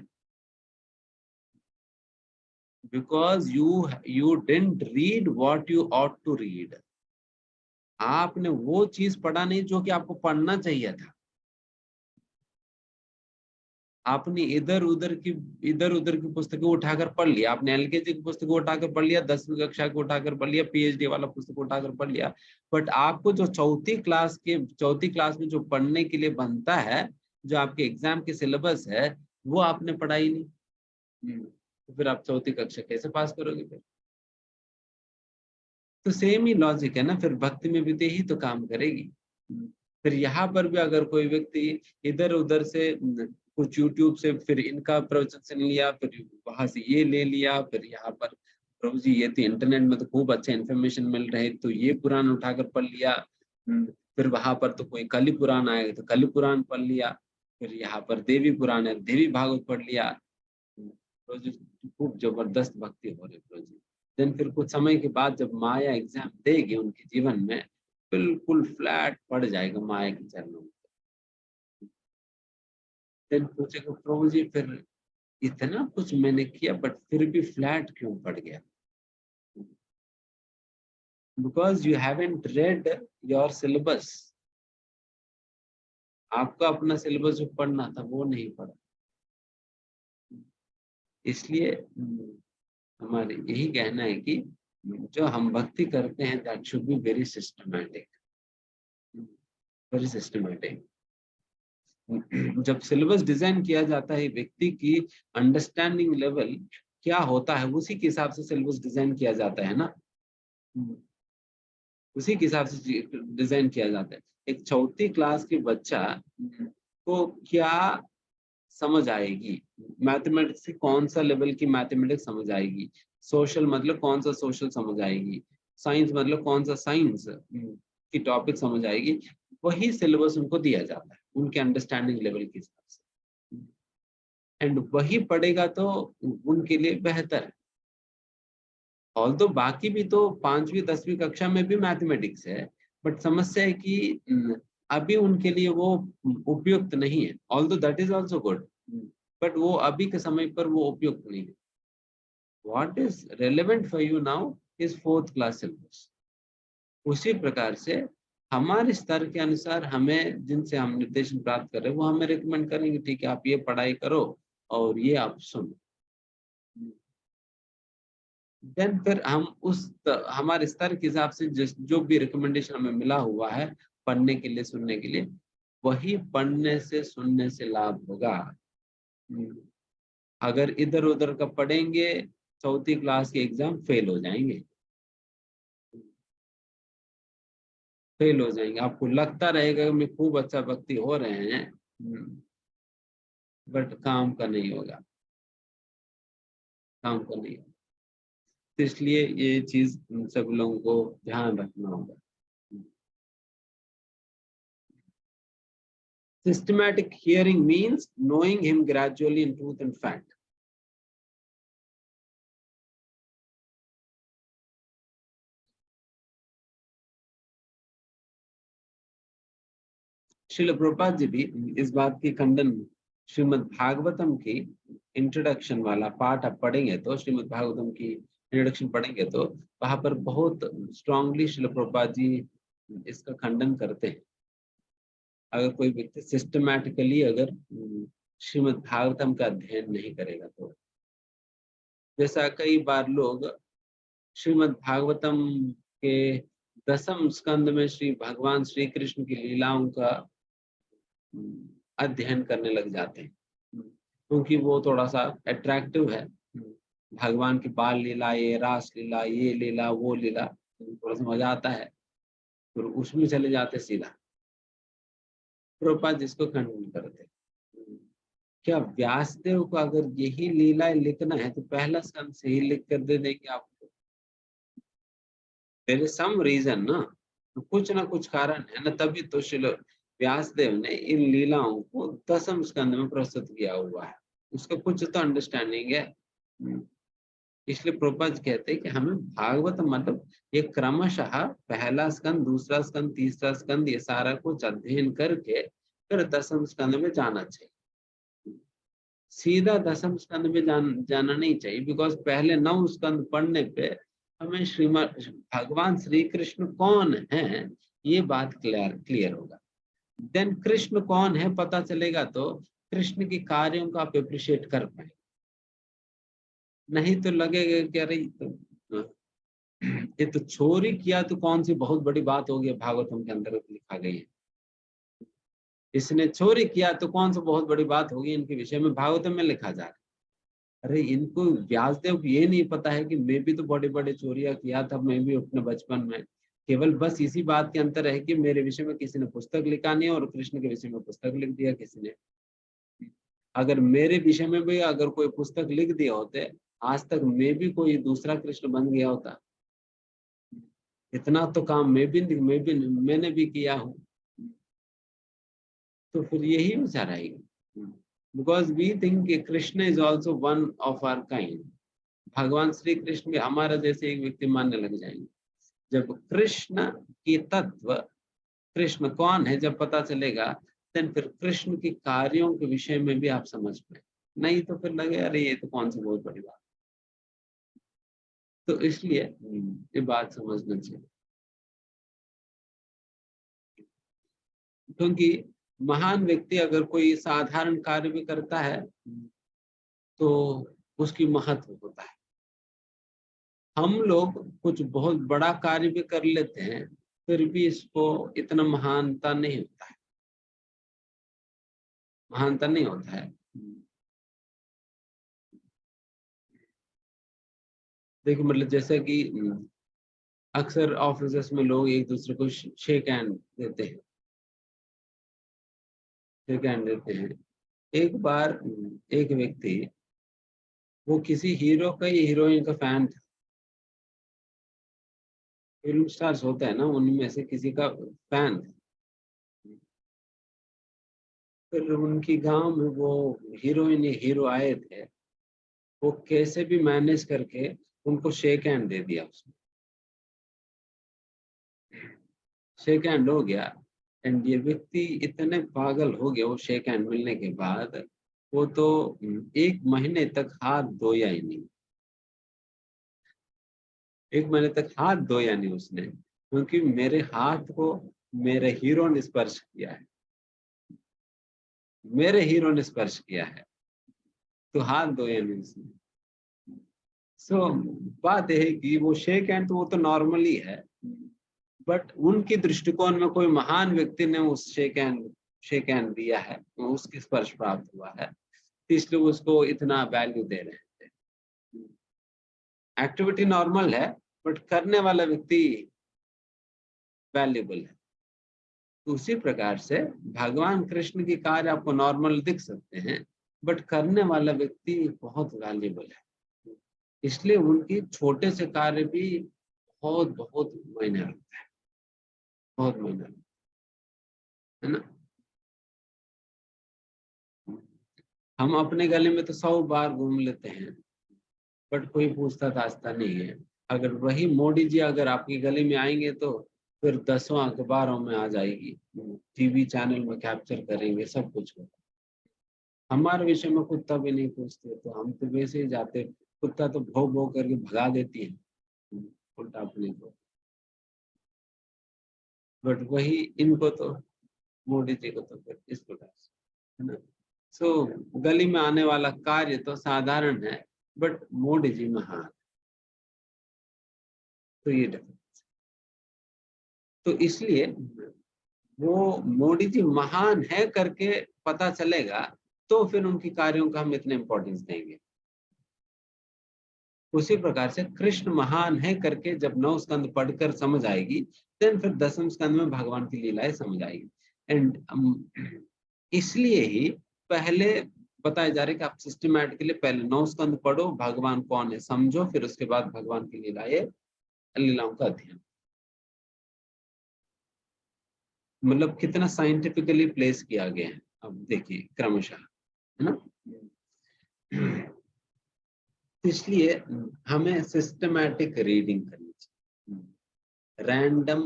Because you didn't read what you ought to read. आपने वो चीज पढ़ा नहीं जो कि आपको पढ़ना चाहिए था। आपने इधर उधर की पुस्तकें उठाकर पढ़ लिया, आपने एलकेजी की पुस्तकें उठाकर पढ़ लिया, 10वीं कक्षा को उठाकर पढ़ लिया, पीएचडी वाला पुस्तक उठाकर पढ़ लिया, बट आपको जो चौथी क्लास में जो पढ़ने के लिए बनता है, जो आपके एग्जाम के सिलेबस है, वो आपने पढ़ा ही नहीं। तो फिर आप चौथी कक्षा कैसे पास करोगे फिर? तो सेम ही लॉजिक है ना, फिर भक्ति में भी तो यही तो काम करेगी। फिर यहाँ पर भी अगर कोई व्यक्ति इधर उधर से कुछ यूट्यूब से फिर इनका प्रवचन सुन लिया, फिर वहां से ये ले लिया, फिर यहाँ पर प्रभु जी ये तो इंटरनेट में तो खूब अच्छा इन्फॉर्मेशन मिल रहे, तो ये पुराण उठाकर पढ़ लिया, फिर वहां पर तो कोई कली पुराण आएगा तो कली पुराण पढ़ लिया, फिर यहाँ पर देवी पुराण है देवी भागवत पढ़ लिया। प्रभु जी खूब जबरदस्त भक्ति हो रही प्रभु जी। देन फिर कुछ समय के बाद जब माया एग्जाम देगी उनके जीवन में, बिल्कुल फ्लैट पड़ जाएगा माया के चरणों में। देन पूछेगा प्रभु जी फिर इतना कुछ मैंने किया बट फिर भी फ्लैट क्यों पड़ गया? Because you haven't read your syllabus. आपका अपना सिलेबस जो पढ़ना था वो नहीं पढ़ा, इसलिए हमारे यही कहना है कि जो हम भक्ति करते हैं that should be very systematic, very systematic. जब सिलेबस डिजाइन किया जाता है, व्यक्ति की अंडरस्टैंडिंग लेवल क्या होता है उसी के हिसाब से सिलेबस डिजाइन किया जाता है ना, उसी के हिसाब से डिजाइन किया जाता है। एक चौथी क्लास के बच्चा को क्या समझ आएगी, मैथमेटिक्स की कौन सा लेवल की मैथमेटिक्स समझ आएगी, सोशल मतलब कौन सा सोशल समझ आएगी, साइंस मतलब कौन सा साइंस की टॉपिक समझ आएगी, वही सिलेबस उनको दिया जाता है उनके अंडरस्टैंडिंग लेवल के हिसाब से, एंड वही पढ़ेगा तो उनके लिए बेहतर है। ऑल तो बाकी भी तो 5वीं 10वीं कक्षा में भी मैथमेटिक्स है, बट समस्या है कि अभी उनके लिए वो उपयुक्त नहीं है। ऑल दो that is also good, but वो अभी के समय पर वो उपयुक्त नहीं है। What is relevant for you now is 4th class syllabus. उसी प्रकार से हमारे स्तर के अनुसार हमें जिनसे हम निर्देशन प्राप्त कर रहे हैं वो हमें रिकमेंड करेंगे, ठीक है आप ये पढ़ाई करो और ये आप सुनो। देन फिर हम हमारे स्तर के हिसाब से जो भी रिकमेंडेशन हमें मिला हुआ है पढ़ने के लिए सुनने के लिए, वही पढ़ने से सुनने से लाभ होगा। अगर इधर उधर का पढ़ेंगे चौथी क्लास के एग्जाम फेल हो जाएंगे, फेल हो जाएंगे। आपको लगता रहेगा कि मैं खूब अच्छा भक्ति हो रहे हैं, बट काम का नहीं होगा, काम का नहीं होगा। तो इसलिए ये चीज सब लोगों को ध्यान रखना होगा। Systematic hearing means knowing him gradually in truth and fact. Srila Prabhupada ji भी इस बात की खंडन श्रीमद् भागवतम की इंट्रोडक्शन वाला पार्ट आप पढ़ेंगे तो, श्रीमद् भागवतम की इंट्रोडक्शन पढ़ेंगे तो वहां पर बहुत स्ट्रांगली श्रील प्रभुपाद जी इसका खंडन करते हैं। अगर कोई व्यक्ति सिस्टमैटिकली अगर श्रीमद् भागवतम का अध्ययन नहीं करेगा तो, जैसा कई बार लोग श्रीमद् भागवतम के 10वें स्कंद में श्री भगवान श्री कृष्ण की लीलाओं का अध्ययन करने लग जाते हैं, क्योंकि वो थोड़ा सा अट्रैक्टिव है। भगवान की बाल लीला, ये रास लीला, ये लीला, वो लीला, थोड़ा सा मजा आता है, फिर उसमें चले जाते सीधा। प्रभुपाद जिसको खंडन करते, क्या व्यासदेव को अगर यही लीला लिखना है तो पहला स्कंद से ही लिख कर दे देंगे आपको? देयर इज सम रीजन ना, कुछ ना कुछ कारण है ना, तभी तो श्री व्यासदेव ने इन लीलाओं को 10वें स्कंद में प्रस्तुत किया हुआ है, उसका कुछ तो अंडरस्टैंडिंग है। इसलिए प्रभुपाद कहते हैं कि हमें भागवत मतलब ये क्रमशः पहला स्कंद, दूसरा स्कंद, तीसरा स्कंद, ये सारा कुछ अध्ययन करके फिर 10वें स्कंद में जाना चाहिए। सीधा 10वें स्कंद में जाना नहीं चाहिए, बिकॉज पहले 9 स्कंद पढ़ने पे हमें श्रीमद भगवान श्री कृष्ण कौन है ये बात क्लियर होगा। देन कृष्ण कौन है पता चलेगा तो कृष्ण के कार्यों को आप अप्रिशिएट कर पाएंगे। नहीं तो लगेगा कि अरे ये तो चोरी किया तो कौन सी बहुत बड़ी बात हो गई, भागवतम के अंदर लिखा गई है। इसने चोरी किया तो कौन सी बहुत बड़ी बात होगी, इनके विषय में भागवतम में लिखा जा रहा है। अरे इनको व्यासदेव को ये नहीं पता है कि मैं भी तो बड़े बड़े चोरियां किया था, मैं भी अपने बचपन में। केवल बस इसी बात के अंतर है कि मेरे विषय में किसी ने पुस्तक लिखा नहीं और कृष्ण के विषय में पुस्तक लिख दिया किसी ने। अगर मेरे विषय में भी अगर कोई पुस्तक लिख दिया होते, आज तक मैं भी कोई दूसरा कृष्ण बन गया होता। इतना तो काम मैंने भी किया हूँ। तो फिर यही विचार आएगा, because we think Krishna is also one of our kind. भगवान श्री कृष्ण भी हमारा जैसे एक व्यक्ति मानने लग जाएंगे। जब कृष्ण की तत्व, कृष्ण कौन है जब पता चलेगा, देन फिर कृष्ण के कार्यों के विषय में भी आप समझ पाए। नहीं तो फिर लगे अरे ये तो कौन सी बहुत बड़ी बात। तो इसलिए ये बात समझना चाहिए, क्योंकि महान व्यक्ति अगर कोई साधारण कार्य भी करता है तो उसकी महत्व होता है। हम लोग कुछ बहुत बड़ा कार्य भी कर लेते हैं फिर भी इसको इतना महानता नहीं होता है, महानता नहीं होता है। देखो मतलब जैसे कि अक्सर ऑफिस में लोग एक दूसरे को शेक हैंड देते हैं, शेक हैंड देते हैं। एक बार एक व्यक्ति वो किसी हीरो का या हीरोइन का फैन था। फिल्म स्टार्स होता है ना, उनमें से किसी का फैन था। फिर उनकी गांव में वो हीरोइन या हीरो आए थे, वो कैसे भी मैनेज करके उनको शेक हैंड दे दिया। उसने शेक हैंड हो गया एंड ये व्यक्ति इतने पागल हो गया वो शेक हैंड मिलने के बाद, वो तो 1 महीने तक हाथ धोया ही नहीं। 1 महीने तक हाथ धोया नहीं उसने, क्योंकि मेरे हाथ को मेरे हीरो ने स्पर्श किया है, मेरे हीरो ने स्पर्श किया है, तो हाथ धोया नहीं उसने। सो बात यह है कि वो शेक हैंड तो वो तो नॉर्मली है, बट उनकी दृष्टिकोण में कोई महान व्यक्ति ने उस शेक हैंड दिया है, उसकी स्पर्श प्राप्त हुआ है, इसलिए उसको इतना वैल्यू दे रहे हैं। एक्टिविटी नॉर्मल है बट करने वाला व्यक्ति वैल्यूबल है। तो उसी प्रकार से भगवान कृष्ण के कार्य आपको नॉर्मल दिख सकते हैं, बट करने वाला व्यक्ति बहुत वैल्यूबल है, इसलिए उनकी छोटे से कार्य भी बहुत बहुत मायने रखता है, बहुत मायने रखता है ना। हम अपने गले में तो 100 बार घूम लेते हैं, बट कोई पूछता ताछता नहीं है। अगर वही मोदी जी अगर आपकी गली में आएंगे तो फिर 10 अखबारों में आ जाएगी, टीवी चैनल में कैप्चर करेंगे, सब कुछ होगा। हमारे विषय में कुत्ता भी नहीं पूछते, तो हम तो वैसे ही जाते, कुत्ता तो भौ भौ करके भगा देती है उल्टा अपने को, बट वही इनको तो, मोदी जी को तो फिर इस प्रकार से, है ना। सो गली में आने वाला कार्य तो साधारण है, बट मोदी जी महान, तो ये डिफरेंस। तो इसलिए वो मोदी जी महान है करके पता चलेगा, तो फिर उनकी कार्यों का हम इतने इम्पोर्टेंस देंगे। उसी प्रकार से कृष्ण महान है करके जब 9 स्कंद पढ़कर समझ आएगी, देन फिर 10वें स्कंद में भगवान की लीलाएं समझ आएगी। एंड इसलिए ही पहले बताया जा रहा है कि आप सिस्टमैटिकली पहले 9 स्कंद पढ़ो, भगवान कौन है समझो, फिर उसके बाद भगवान की लीलाओं का अध्ययन। मतलब कितना साइंटिफिकली प्लेस किया गया है, अब देखिए क्रमशः, है ना। इसलिए हमें सिस्टमैटिक रीडिंग करनी चाहिए, रैंडम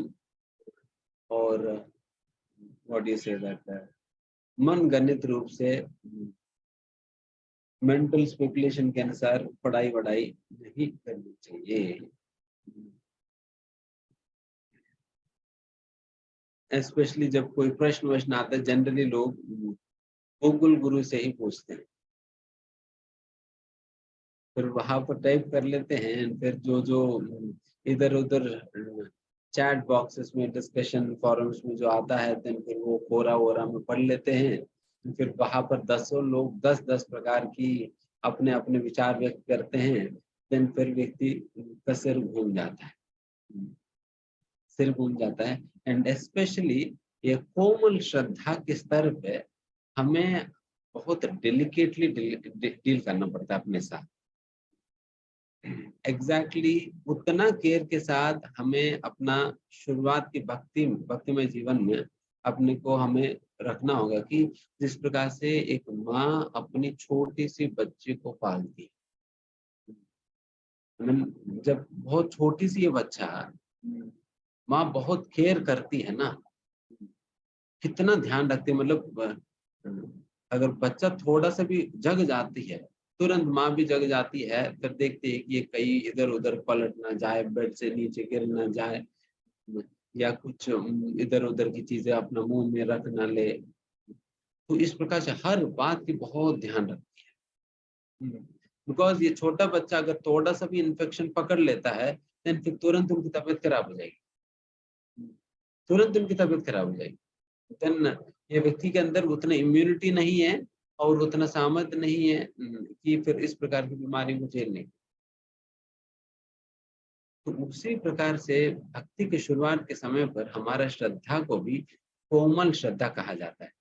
और व्हाट यू से दैट मन गणित रूप से मेंटल स्पेकुलेशन के अनुसार पढ़ाई वढ़ाई नहीं करनी चाहिए। स्पेशली जब कोई प्रश्न आता है, जनरली लोग गूगल गुरु से ही पूछते हैं, फिर वहां पर टाइप कर लेते हैं, फिर जो इधर उधर चैट बॉक्सेस में, डिस्कशन फोरम्स में जो आता है, देन फिर वो कोरा वोरा में पढ़ लेते हैं, फिर वहां पर 10 लोग 10 प्रकार की अपने अपने विचार व्यक्त करते हैं, देन फिर व्यक्ति का सिर घूम जाता है, सिर घूम जाता है। एंड स्पेशली ये कोमल श्रद्धा के स्तर पे हमें बहुत डेलिकेटली डील करना पड़ता है अपने साथ। एग्जैक्टली उतना केयर के साथ हमें अपना शुरुआत की भक्तिमय जीवन में अपने को हमें रखना होगा, कि जिस प्रकार से एक माँ अपनी छोटी सी बच्चे को पालती है। जब बहुत छोटी सी ये बच्चा, माँ बहुत केयर करती है ना, कितना ध्यान रखती है। मतलब अगर बच्चा थोड़ा सा भी जग जाती है, तुरंत माँ भी जग जाती है, फिर देखती है कि ये कहीं इधर उधर पलट ना जाए, बेड से नीचे गिर ना जाए, या कुछ इधर उधर की चीजें अपना मुंह में रख ना ले। तो इस प्रकार से हर बात की बहुत ध्यान रखती है, बिकॉज ये छोटा बच्चा अगर थोड़ा सा भी इन्फेक्शन पकड़ लेता है, देन फिर तुरंत उनकी तबीयत खराब हो जाएगी, तुरंत उनकी तबीयत खराब हो जाएगी। देन ये व्यक्ति के अंदर उतना इम्यूनिटी नहीं है और उतना सामर्थ्य नहीं है कि फिर इस प्रकार की बीमारी को झेलने। तो उसी प्रकार से भक्ति की शुरुआत के समय पर हमारा श्रद्धा को भी कोमल श्रद्धा कहा जाता है।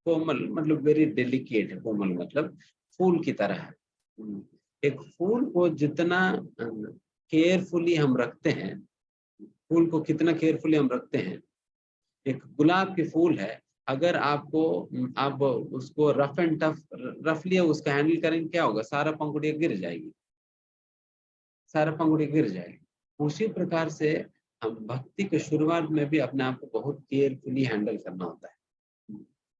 कोमल मतलब वेरी डेलिकेट है, कोमल मतलब फूल की तरह है। एक फूल को जितना केयरफुली हम रखते हैं, फूल को कितना केयरफुली हम रखते हैं, एक गुलाब के फूल है, अगर आप उसको रफ एंड टफ रफली उसका हैंडल करेंगे, क्या होगा, सारा पंखुड़ियाँ गिर जाएगी, सारा पंखुड़ियाँ गिर जाएगी। उसी प्रकार से हम भक्ति के शुरुआत में भी अपने आप को बहुत केयरफुली हैंडल करना होता है।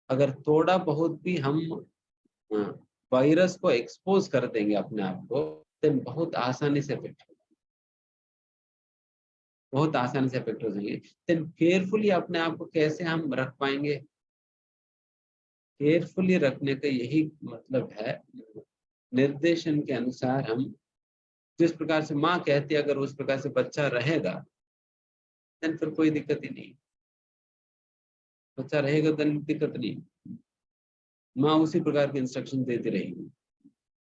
अगर थोड़ा बहुत भी हम वायरस को एक्सपोज कर देंगे अपने आप को, तो बहुत आसानी से इफेक्ट बहुत आसानी से इफेक्ट हो जाएंगे। देन केयरफुली अपने आप को कैसे हम रख पाएंगे, केयरफुली रखने का यही मतलब है, निर्देशन के अनुसार हम जिस प्रकार से माँ कहती है, अगर उस प्रकार से बच्चा रहेगा, देन फिर कोई दिक्कत ही नहीं, बच्चा रहेगा देन दिक्कत नहीं, माँ उसी प्रकार की इंस्ट्रक्शन देती रहेगी,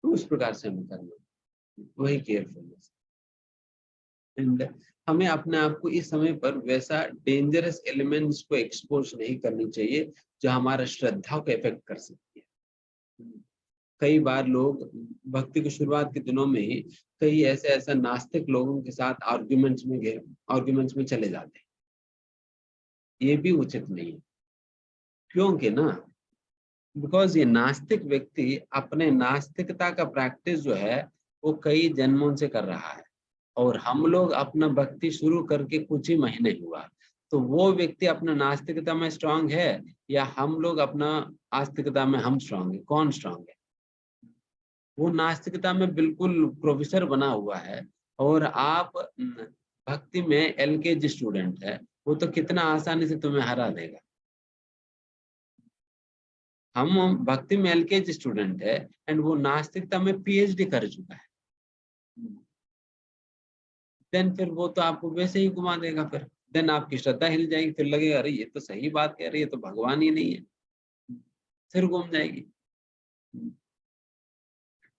तो उस प्रकार से हमें करना, वही केयरफुलनेस। एंड हमें अपने आप को इस समय पर वैसा डेंजरस एलिमेंट्स को एक्सपोज नहीं करनी चाहिए जो हमारा श्रद्धा को इफेक्ट कर सकती है। कई बार लोग भक्ति की शुरुआत के दिनों में ही कई ऐसे नास्तिक लोगों के साथ आर्ग्यूमेंट्स में चले जाते हैं। ये भी उचित नहीं है। क्योंकि ना, बिकॉज ये नास्तिक व्यक्ति अपने नास्तिकता का प्रैक्टिस जो है वो कई जन्मों से कर रहा है, और हम लोग अपना भक्ति शुरू करके कुछ ही महीने हुआ। तो वो व्यक्ति अपना नास्तिकता में स्ट्रांग है या हम लोग अपना आस्तिकता में हम स्ट्रांग है? कौन स्ट्रांग है? वो नास्तिकता में बिल्कुल प्रोफेसर बना हुआ है, और आप भक्ति में एलकेजी स्टूडेंट है। वो तो कितना आसानी से तुम्हें हरा देगा। हम भक्ति में एलकेजी स्टूडेंट है एंड वो नास्तिकता में पीएचडी कर चुका है। देन फिर वो तो आपको वैसे ही घुमा देगा। फिर देन आपकी श्रद्धा हिल जाएगी, फिर लगेगा अरे ये तो सही बात कह रही है, ये तो भगवान ही नहीं है, फिर घूम जाएगी।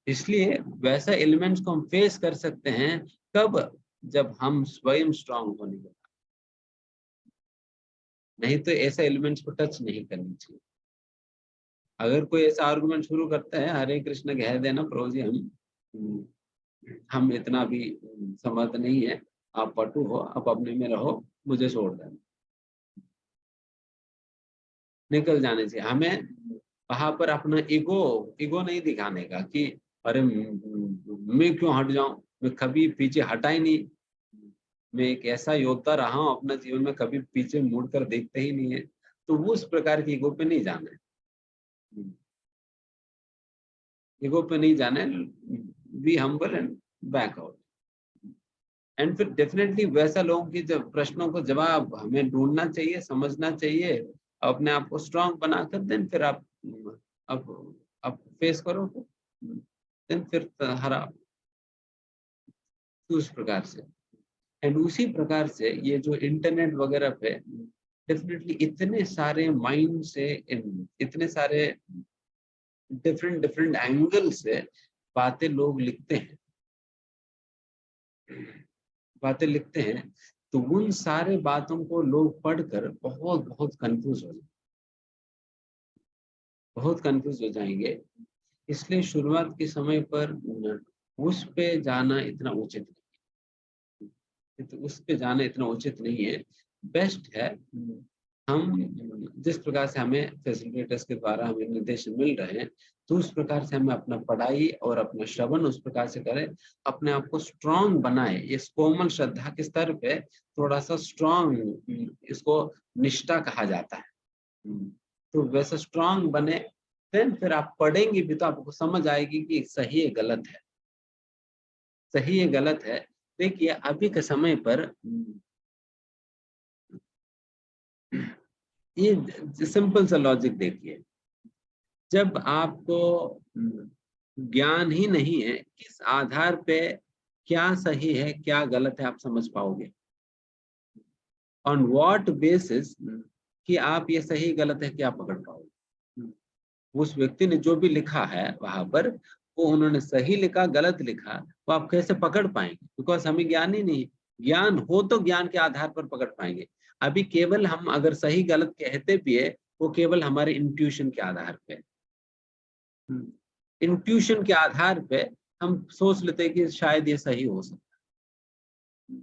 इसलिए वैसा एलिमेंट्स को हम फेस कर सकते हैं कब? जब हम स्वयं स्ट्रांग होने के बाद। नहीं तो ऐसा एलिमेंट्स को टच नहीं करनी चाहिए। अगर कोई ऐसा आर्गुमेंट शुरू करता है, हरे कृष्ण कह देना प्रभु जी, हम इतना भी समर्थ नहीं है, आप पटु हो, आप अपने में रहो, मुझे छोड़ देना, निकल जाने से। हमें वहां पर अपना ईगो नहीं दिखाने का कि अरे मैं क्यों हट जाऊं, मैं कभी पीछे हटा ही नहीं, मैं एक ऐसा योद्धा रहा हूं अपना जीवन में, कभी पीछे मुड़कर देखते ही नहीं है। तो वो उस प्रकार की ईगो पे नहीं जाना है। ईगो पे नहीं जाना है, be humble and back out. And फिर डेफिनेटली वैसा लोगों की जब प्रश्नों को जवाब हमें ढूंढना चाहिए, समझना चाहिए, अपने आप को स्ट्रांग बनाकर देन फिर आप फेस करो, देन फिर हरा उस प्रकार से। एंड उसी प्रकार से ये जो इंटरनेट वगैरह पे डेफिनेटली इतने सारे माइंड से, इतने सारे डिफरेंट डिफरेंट एंगल से बातें लोग लिखते हैं, तो उन सारे बातों को लोग पढ़कर बहुत बहुत कंफ्यूज हो जाएंगे। इसलिए शुरुआत के समय पर उस पे जाना इतना उचित नहीं, तो उस पे जाना इतना उचित नहीं है। बेस्ट है हम जिस प्रकार से हमें फैसिलिटेटर्स के द्वारा हमें निर्देशन मिल रहे हैं, तो उस प्रकार से हमें अपना पढ़ाई और अपना श्रवण उस प्रकार से करें, अपने आप को स्ट्रांग बनाए। इस कोमल श्रद्धा के स्तर पे थोड़ा सा स्ट्रांग, इसको निष्ठा कहा जाता है। तो वैसा स्ट्रांग बने, देन फिर आप पढ़ेंगे भी तो आपको समझ आएगी कि सही है गलत है, सही है गलत है। देखिए अभी के समय पर ये सिंपल सा लॉजिक देखिए, जब आपको ज्ञान ही नहीं है किस आधार पे क्या सही है क्या गलत है आप समझ पाओगे? ऑन व्हाट बेसिस कि आप ये सही गलत है क्या पकड़ पाओगे? उस व्यक्ति ने जो भी लिखा है वहां पर, वो उन्होंने सही लिखा गलत लिखा, वो आप कैसे पकड़ पाएंगे? बिकॉज हमें ज्ञान ही नहीं। ज्ञान हो तो ज्ञान के आधार पर पकड़ पाएंगे। अभी केवल हम अगर सही गलत कहते भी है, वो केवल हमारे इंट्यूशन के आधार पे, इंट्यूशन के आधार पे हम सोच लेते हैं कि शायद ये सही हो सकता है,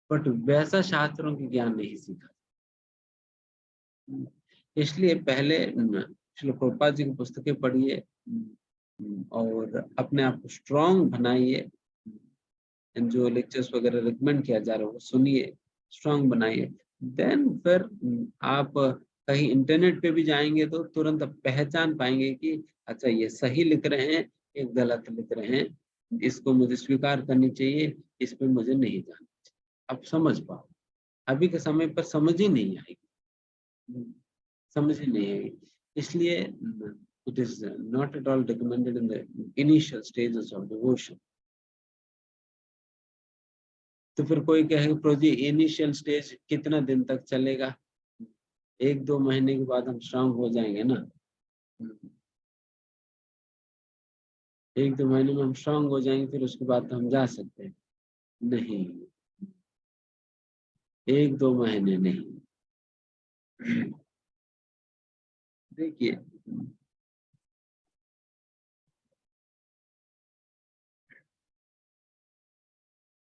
बट वैसा शास्त्रों की ज्ञान नहीं सीखा। इसलिए पहले श्रील प्रभुपाद जी की पुस्तकें पढ़िए और अपने आप को स्ट्रांग बनाइए। जो लेक्चर्स वगैरह रिकमेंड किया जा रहा है वो सुनिए, स्ट्रांग बनाइए। देन फिर आप कहीं इंटरनेट पे भी जाएंगे तो तुरंत आप पहचान पाएंगे कि अच्छा ये सही लिख रहे हैं, ये गलत लिख रहे हैं, इसको मुझे स्वीकार करनी चाहिए, इस पे मुझे नहीं जाना चाहिए। आप समझ पाओ। अभी के समय पर समझ ही नहीं आएगी, समझ ही नहीं आएगी। इसलिए it is not at all recommended in the initial stages of devotion. तो फिर कोई कहेगा प्रभु जी इनिशियल स्टेज कितना दिन तक चलेगा? 1-2 महीने के बाद हम स्ट्रांग हो जाएंगे ना। 1-2 महीने में हम स्ट्रांग हो जाएंगे, फिर उसके बाद तो हम जा सकते हैं? नहीं, 1-2 महीने नहीं। देखिए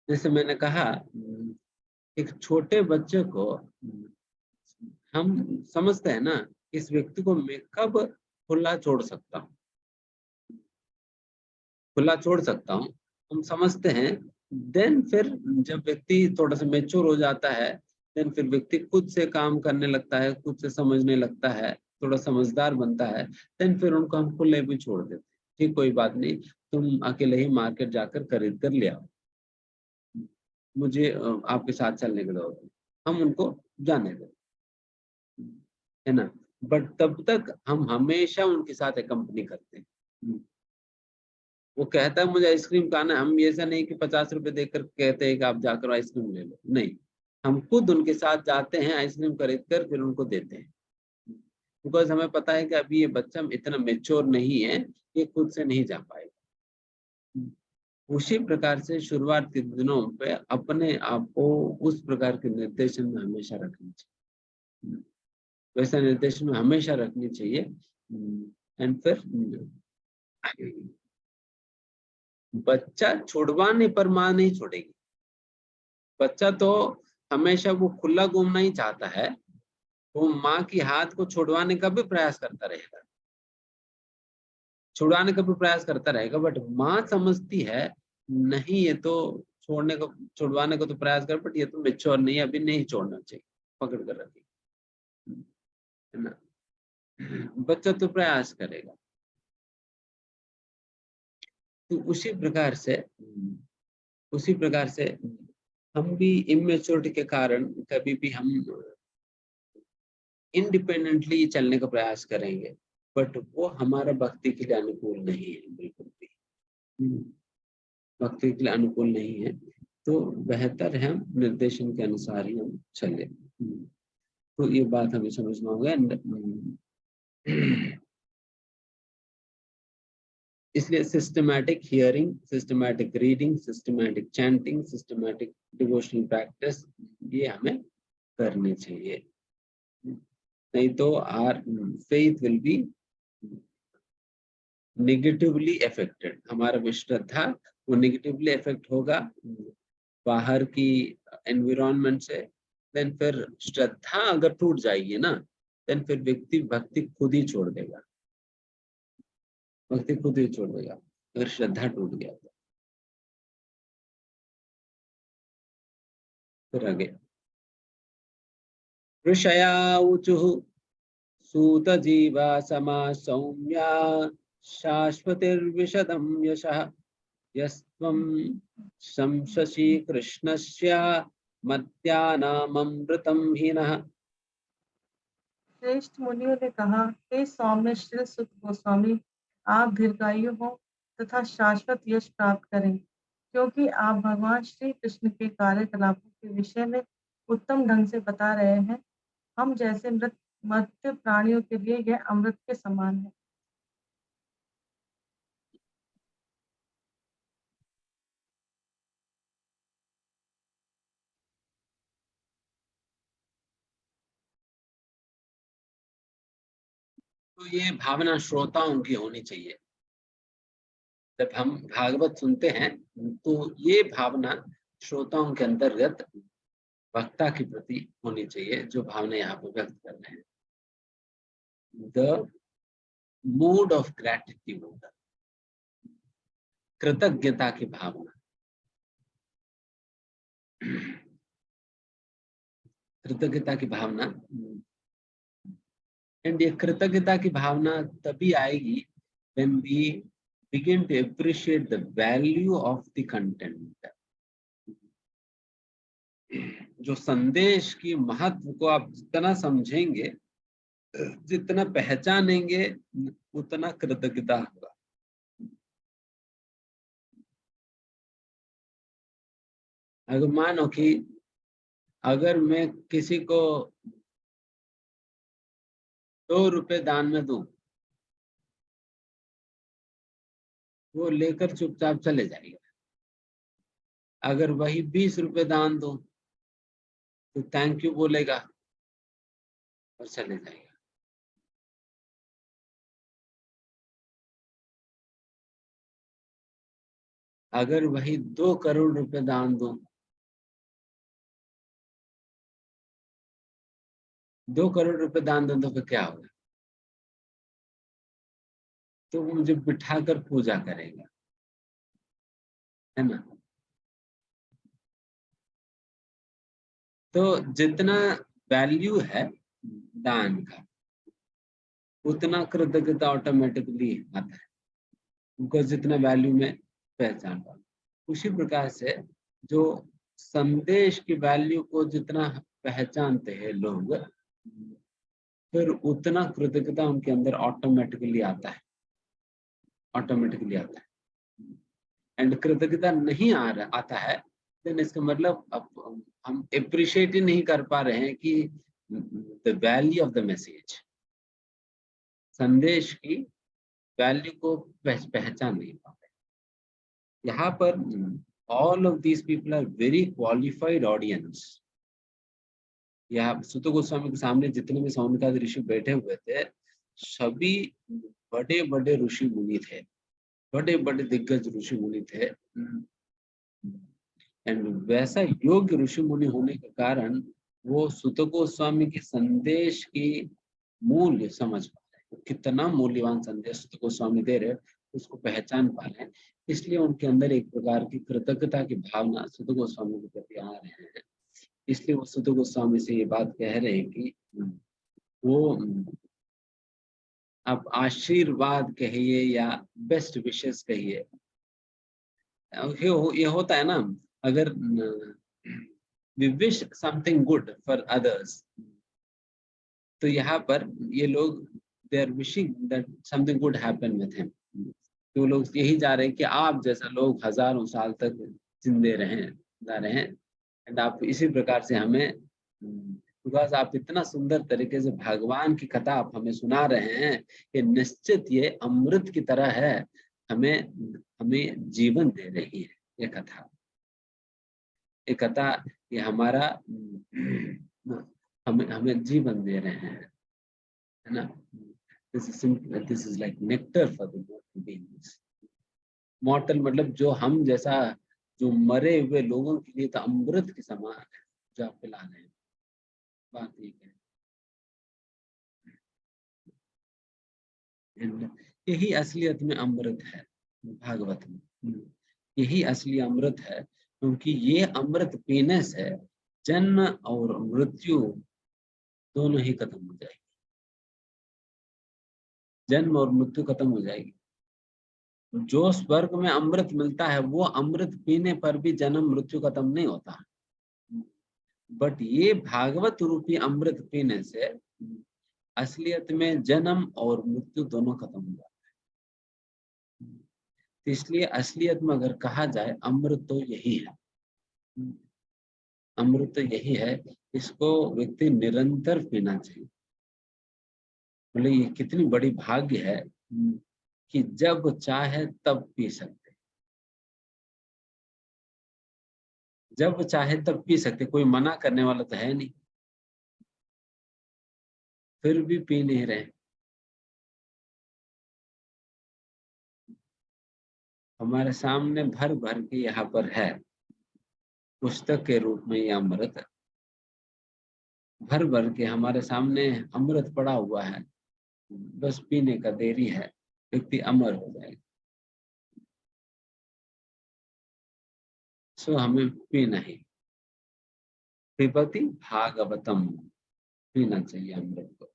जैसे मैंने कहा, एक छोटे बच्चे को हम समझते हैं ना, इस व्यक्ति को मैं कब खुला छोड़ सकता हूँ, खुला छोड़ सकता हूँ, हम समझते हैं। देन फिर जब व्यक्ति थोड़ा सा मेच्योर हो जाता है, देन फिर व्यक्ति खुद से काम करने लगता है, खुद से समझने लगता है, थोड़ा समझदार बनता है, देन फिर उनको हम खुले भी छोड़ देते हैं। ठीक, कोई बात नहीं, तुम अकेले ही मार्केट जाकर खरीद कर ले आओ, मुझे आपके साथ चलने की जरूरत नहीं, हम उनको जाने दें, है ना। बट तब तक हम हमेशा उनके साथ कंपनी करते हैं। वो कहता है मुझे आइसक्रीम खाना है, हम ऐसा नहीं कि 50 रुपए देकर कहते हैं कि आप जाकर आइसक्रीम ले लो, नहीं, हम खुद उनके साथ जाते हैं, आइसक्रीम खरीद कर फिर उनको देते हैं। बिकॉज हमें पता है कि अभी ये बच्चा इतना मेच्योर नहीं है, ये खुद से नहीं जा पाएगा। उसी प्रकार से शुरुआत के दिनों पे अपने आप को उस प्रकार के निर्देशन में हमेशा रखनी चाहिए, वैसा निर्देशन में हमेशा रखनी चाहिए। एंड फिर बच्चा छुड़वाने पर माँ नहीं छोड़ेगी। बच्चा तो हमेशा वो खुला घूमना ही चाहता है, वो माँ की हाथ को छुड़वाने का भी प्रयास करता रहेगा, छुड़वाने का भी प्रयास करता रहेगा, बट माँ समझती है नहीं, ये तो छोड़ने को, छुड़वाने को तो प्रयास कर, बट ये तो मेच्योर नहीं है, अभी नहीं छोड़ना चाहिए, पकड़ कर रखिए, है ना। बच्चा तो प्रयास करेगा। तो उसी प्रकार से हम भी इमेच्योरिटी के कारण कभी भी हम इंडिपेंडेंटली चलने का प्रयास करेंगे, बट वो हमारा भक्ति के लिए अनुकूल नहीं है, बिल्कुल भी भक्ति के लिए अनुकूल नहीं है। तो बेहतर है हम निर्देशन के अनुसार ही हम चले। तो ये बात हमें समझना होगा। इसलिए systematic hearing, systematic reading, systematic chanting, systematic devotional practice, ये हमें करनी चाहिए, नहीं तो are faith will be negatively affected, हमारा भी श्रद्धा वो नेगेटिवली अफेक्ट होगा बाहर की एनवायरनमेंट से। देन फिर श्रद्धा अगर टूट जाएगी ना, देन फिर व्यक्ति भक्ति खुद ही छोड़ देगा, भक्ति खुद ही छोड़ देगा अगर श्रद्धा टूट गया तो। फिर आगे ऋषया ऊचुः सूत जीवा समा सौम्या शाश्वतिर्विशदं यशः यस्त्वं शंससि कृष्णस्य मध्यानामृतं हीनः। श्रेष्ठ मुनियों ने कहा, हे सौम्य श्री सुत गोस्वामी, आप दीर्घायु हो तथा शाश्वत यश प्राप्त करें, क्योंकि आप भगवान श्री कृष्ण के कार्यकलापों के विषय में उत्तम ढंग से बता रहे हैं। हम जैसे मर्त्य प्राणियों के लिए यह अमृत के समान है। तो ये भावना श्रोताओं की होनी चाहिए। जब हम भागवत सुनते हैं तो ये भावना श्रोताओं के अंतर्गत वक्ता के प्रति होनी चाहिए, जो भावना यहाँ पर व्यक्त कर रहे हैं। द मूड ऑफ ग्रैटिट्यूड, कृतज्ञता की भावना, कृतज्ञता की भावना। एंड ये कृतज्ञता की भावना तभी आएगी when we begin to appreciate the value of the content। जो संदेश की महत्व को आप जितना समझेंगे, जितना पहचानेंगे, उतना कृतज्ञता होगा। अगर मानो कि अगर मैं किसी को 2 रुपए दान में दूं, वो लेकर चुपचाप चले जाएगा। अगर वही 20 रुपए दान दूं तो थैंक यू बोलेगा और चले जाएगा। अगर वही 2 करोड़ रुपए दान दूं, 2 करोड़ रुपए दान दूं तो फिर क्या होगा? तो वो मुझे बिठाकर पूजा करेगा, है ना? तो जितना वैल्यू है दान का, उतना कृतज्ञता ऑटोमेटिकली आता है, उनको जितना वैल्यू में पहचान पाता। उसी प्रकार से जो संदेश की वैल्यू को जितना पहचानते हैं लोग, फिर उतना कृतज्ञता उनके अंदर ऑटोमेटिकली आता है, ऑटोमेटिकली आता है। एंड कृतज्ञता नहीं आता है, देन इसका मतलब अब हम अप्रिशिएट ही नहीं कर पा रहे हैं कि the value of the message, संदेश की वैल्यू को पहचान नहीं पाते। यहाँ पर all of these people are very qualified audience. यहाँ सुत गोस्वामी के सामने जितने भी सौनकादि ऋषि बैठे हुए थे, सभी बड़े बड़े ऋषि मुनि थे, बड़े बड़े दिग्गज ऋषि मुनि थे। एंड वैसा योग्य ऋषि मुनि होने के कारण वो सुत गोस्वामी के संदेश की मूल्य समझ पा रहे हैं, कितना मूल्यवान संदेश सुत गोस्वामी दे रहे, उसको पहचान पा रहे हैं। इसलिए उनके अंदर एक प्रकार की कृतज्ञता की भावना सुत गोस्वामी के प्रति आ रहे हैं। इसलिए वो सुत गोस्वामी से ये बात कह रहे हैं कि वो आप आशीर्वाद कहिए या बेस्ट विशेस कहिए, ये होता है ना, अगर we wish something good for others, तो यहाँ पर ये लोग they are wishing that something good happen with him, तो लोग यही जा रहे हैं कि आप जैसा लोग हजारों साल तक जिंदे रहें एंड आप इसी प्रकार से हमें, बिकॉज आप इतना सुंदर तरीके से भगवान की कथा आप हमें सुना रहे हैं कि निश्चित ये अमृत की तरह है, हमें जीवन दे रही है ये कथा। ये कथा ये हमारा हमें जीवन दे रहे हैं, है ना? This is like nectar for the मॉर्टल beings. मॉर्टल मतलब जो हम जैसा, जो मरे हुए लोगों के लिए तो अमृत के समान है जो आप पिला रहे हैं। बात ये है, यही असलियत में अमृत है भागवत में, यही असली अमृत है, क्योंकि ये अमृत पीने से जन्म और मृत्यु दोनों ही खत्म हो जाएगी, जन्म और मृत्यु खत्म हो जाएगी। जो स्वर्ग में अमृत मिलता है वो अमृत पीने पर भी जन्म मृत्यु खत्म नहीं होता, बट ये भागवत रूपी अमृत पीने से असलियत में जन्म और मृत्यु दोनों खत्म हो जाता है। इसलिए असलियत में अगर कहा जाए अमृत तो यही है, अमृत तो यही है, इसको व्यक्ति निरंतर पीना चाहिए। बोले ये कितनी बड़ी भाग्य है कि जब चाहे तब पी सकते, जब चाहे तब पी सकते, कोई मना करने वाला तो है नहीं, फिर भी पी नहीं रहे। हमारे सामने भर भर के यहाँ पर है, पुस्तक के रूप में ये अमृत भर भर के हमारे सामने अमृत पड़ा हुआ है, बस पीने का देरी है, व्यक्ति अमर हो जाएगा। सो हमें पीना ही, पिबति भागवतम, पीना चाहिए अमृत को।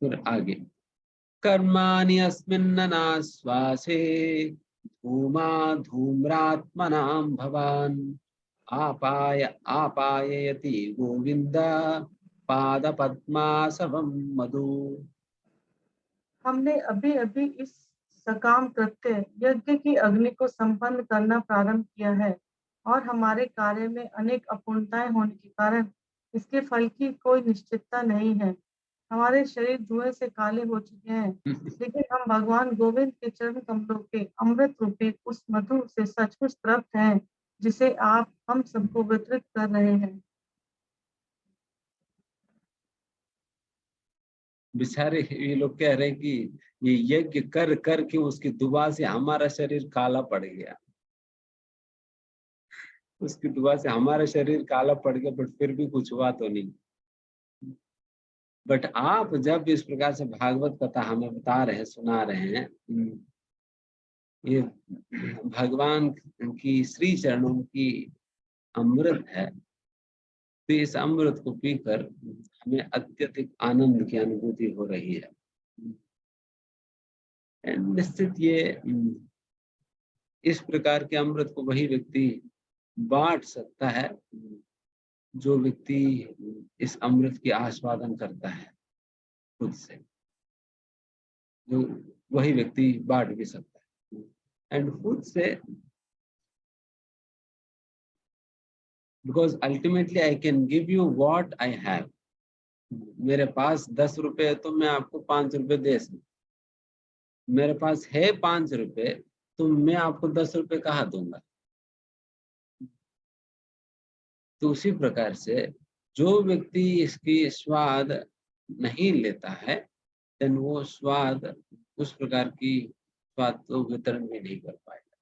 फिर आगे, कर्माणि अस्मिन्ननाश्वासे धूमा धूम्रात्मनां भवान् आपाययति गोविंद पादपद्मासवं मधु। हमने अभी अभी इस सकाम कृत्य यज्ञ की अग्नि को संपन्न करना प्रारंभ किया है और हमारे कार्य में अनेक अपूर्णताएं होने के कारण इसके फल की कोई निश्चितता नहीं है। हमारे शरीर धुएं से काले हो चुके हैं, लेकिन हम भगवान गोविंद के चरण कमलों के अमृत रूपी उस मधु से सचमुच तृप्त हैं, जिसे आप हम सबको वितरित कर रहे हैं। बेचारे ये लोग कह रहे हैं कि ये यज्ञ कर कर के उसकी दुआ से हमारा शरीर काला पड़ गया, उसकी दुआ से हमारा शरीर काला पड़ गया, बट फिर भी कुछ हुआ तो नहीं। बट आप जब इस प्रकार से भागवत कथा हमें बता रहे हैं, सुना रहे हैं, ये भगवान की श्री चरणों की अमृत है, तो इस अमृत को पीकर हमें अत्यधिक आनंद की अनुभूति हो रही है। निश्चित ये इस प्रकार के अमृत को वही व्यक्ति बांट सकता है जो व्यक्ति इस अमृत की आस्वादन करता है खुद से, जो वही व्यक्ति बांट भी सकता है। एंड खुद से, because ultimately I can give you what I have. मेरे पास 10 रुपए है तो मैं आपको 5 रुपए दे सकता, मेरे पास है 5 रुपए तो मैं आपको 10 रुपए कहाँ दूंगा। तो उसी प्रकार से जो व्यक्ति इसकी स्वाद नहीं लेता है, देन वो स्वाद, उस प्रकार की स्वाद तो वितरण भी नहीं कर पाएगा।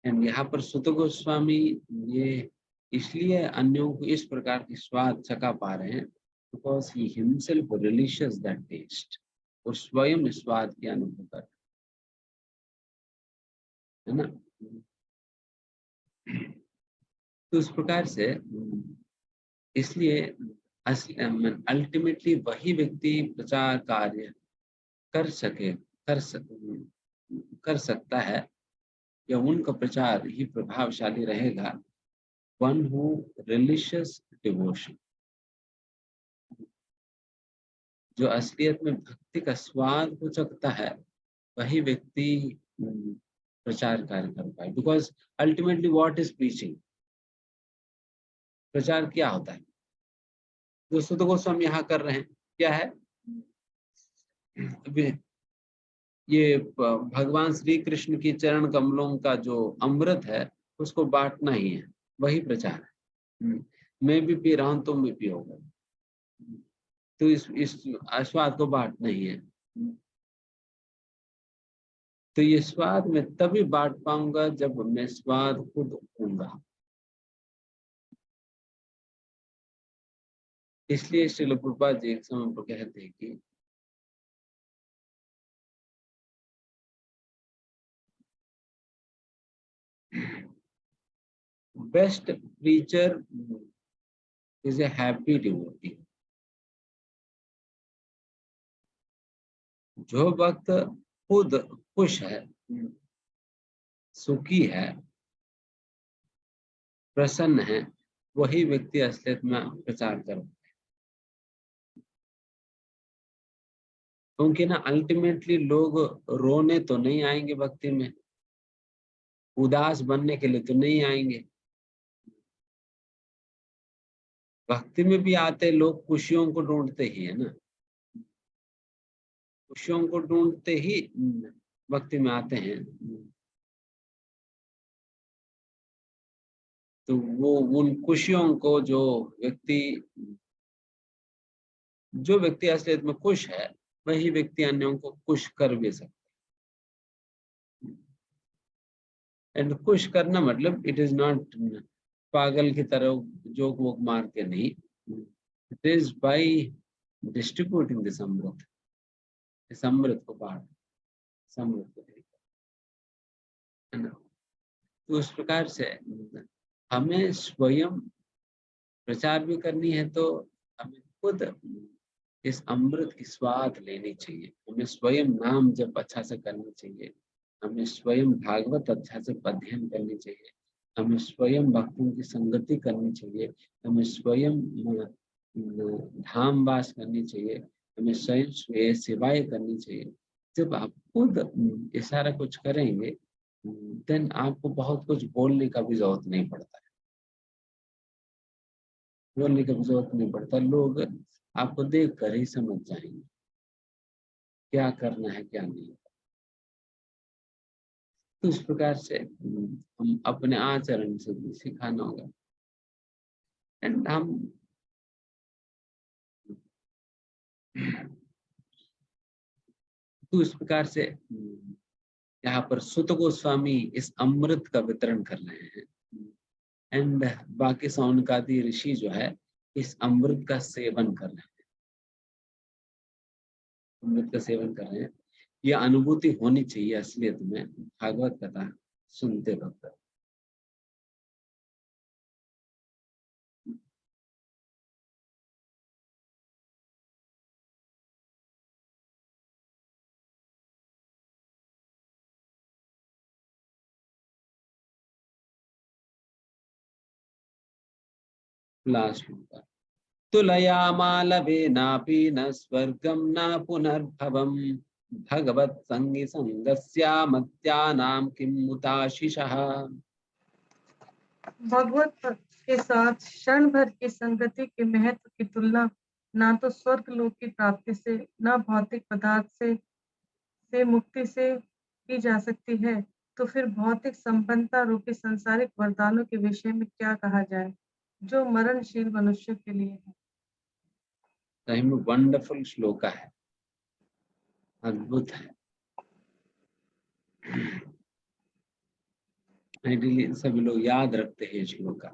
एंड यहाँ पर सुत गोस्वामी ये इसलिए अन्यों को इस प्रकार की स्वाद चखा पा रहे हैं, because he himself relishes that taste, और स्वयं स्वाद की अनुभव कर, है ना। तो इस प्रकार से इसलिए अल्टीमेटली वही व्यक्ति प्रचार कार्य कर सकता है, या उनका प्रचार ही प्रभावशाली रहेगा, वन हु रिलीजियस डिवोशन, जो असलियत में भक्ति का स्वाद हो सकता है, वही व्यक्ति प्रचार कार्य कर पाए। Because ultimately what is preaching, प्रचार क्या होता है, जो सुत गोस्वामी यहाँ कर रहे हैं क्या है, ये भगवान श्री कृष्ण की चरण कमलों का जो अमृत है उसको बांटना ही है, वही प्रचार है। मैं भी पी रहा हूं, तुम भी पियोगे, तो इस स्वाद को बांटना ही है। तो ये स्वाद मैं तभी बांट पाऊंगा जब मैं स्वाद खुद होऊंगा। इसलिए श्रील प्रभुपाद जी एक समय पर कहते हैं कि best preacher is a happy devotee. जो भक्त खुद खुश है, सुखी है, प्रसन्न है, वही व्यक्ति असलियत में प्रचार कर, क्योंकि ना अल्टीमेटली लोग रोने तो नहीं आएंगे भक्ति में, उदास बनने के लिए तो नहीं आएंगे। भक्ति में भी आते लोग खुशियों को ढूंढते ही है ना, खुशियों को ढूंढते ही भक्ति में आते हैं। तो वो उन खुशियों को जो व्यक्ति असलियत में खुश है, वही व्यक्ति अन्यों को खुश कर भी सकता है। एंड खुश करना मतलब इट इज नॉट पागल की तरह जोक वोक मार के नहीं, it is by distributing this amrit, इस अमृत को बांट, समृत को देकर, है ना। तो उस प्रकार से हमें स्वयं प्रचार भी करनी है, तो हमें खुद इस अमृत की स्वाद लेनी चाहिए, हमें स्वयं नाम जप अच्छा से करना चाहिए, हमें स्वयं भागवत अच्छा से अध्ययन करनी चाहिए, हमें स्वयं भक्तों की संगति करनी चाहिए, हमें स्वयं धाम वास करनी चाहिए, हमें स्वयं सेवाएं करनी चाहिए। जब आप खुद ये सारा कुछ करेंगे, देन आपको बहुत कुछ बोलने का भी जरूरत नहीं पड़ता है, बोलने का भी जरूरत नहीं पड़ता। लोग आपको देख कर ही समझ जाएंगे क्या करना है क्या नहीं। तो इस प्रकार से हम अपने आचरण से भी सिखाना होगा। एंड हम तो इस प्रकार से यहाँ पर सुत गोस्वामी इस अमृत का वितरण कर रहे हैं एंड बाकी सौनकादि ऋषि जो है इस अमृत का सेवन कर रहे हैं, अमृत का सेवन कर रहे हैं। यह अनुभूति होनी चाहिए असलियत में भागवत कथा सुनते वक्त। लास्ट में तुलयामालवेनापि न स्वर्गं न पुनर्भवम् भगवत संगी संगस्या मत्यानां किं मुताशिषः। भगवत भक्त के साथ क्षण भर की संगति के महत्व की तुलना ना तो स्वर्ग लोक की प्राप्ति से न भौतिक पदार्थ से मुक्ति से की जा सकती है, तो फिर भौतिक संपन्नता रूपी सांसारिक वरदानों के विषय में क्या कहा जाए जो मरणशील मनुष्य के लिए है। सही में वंडरफुल श्लोक है, अद्भुत है। आइडियली सभी लोग याद रखते हैं श्लोक का।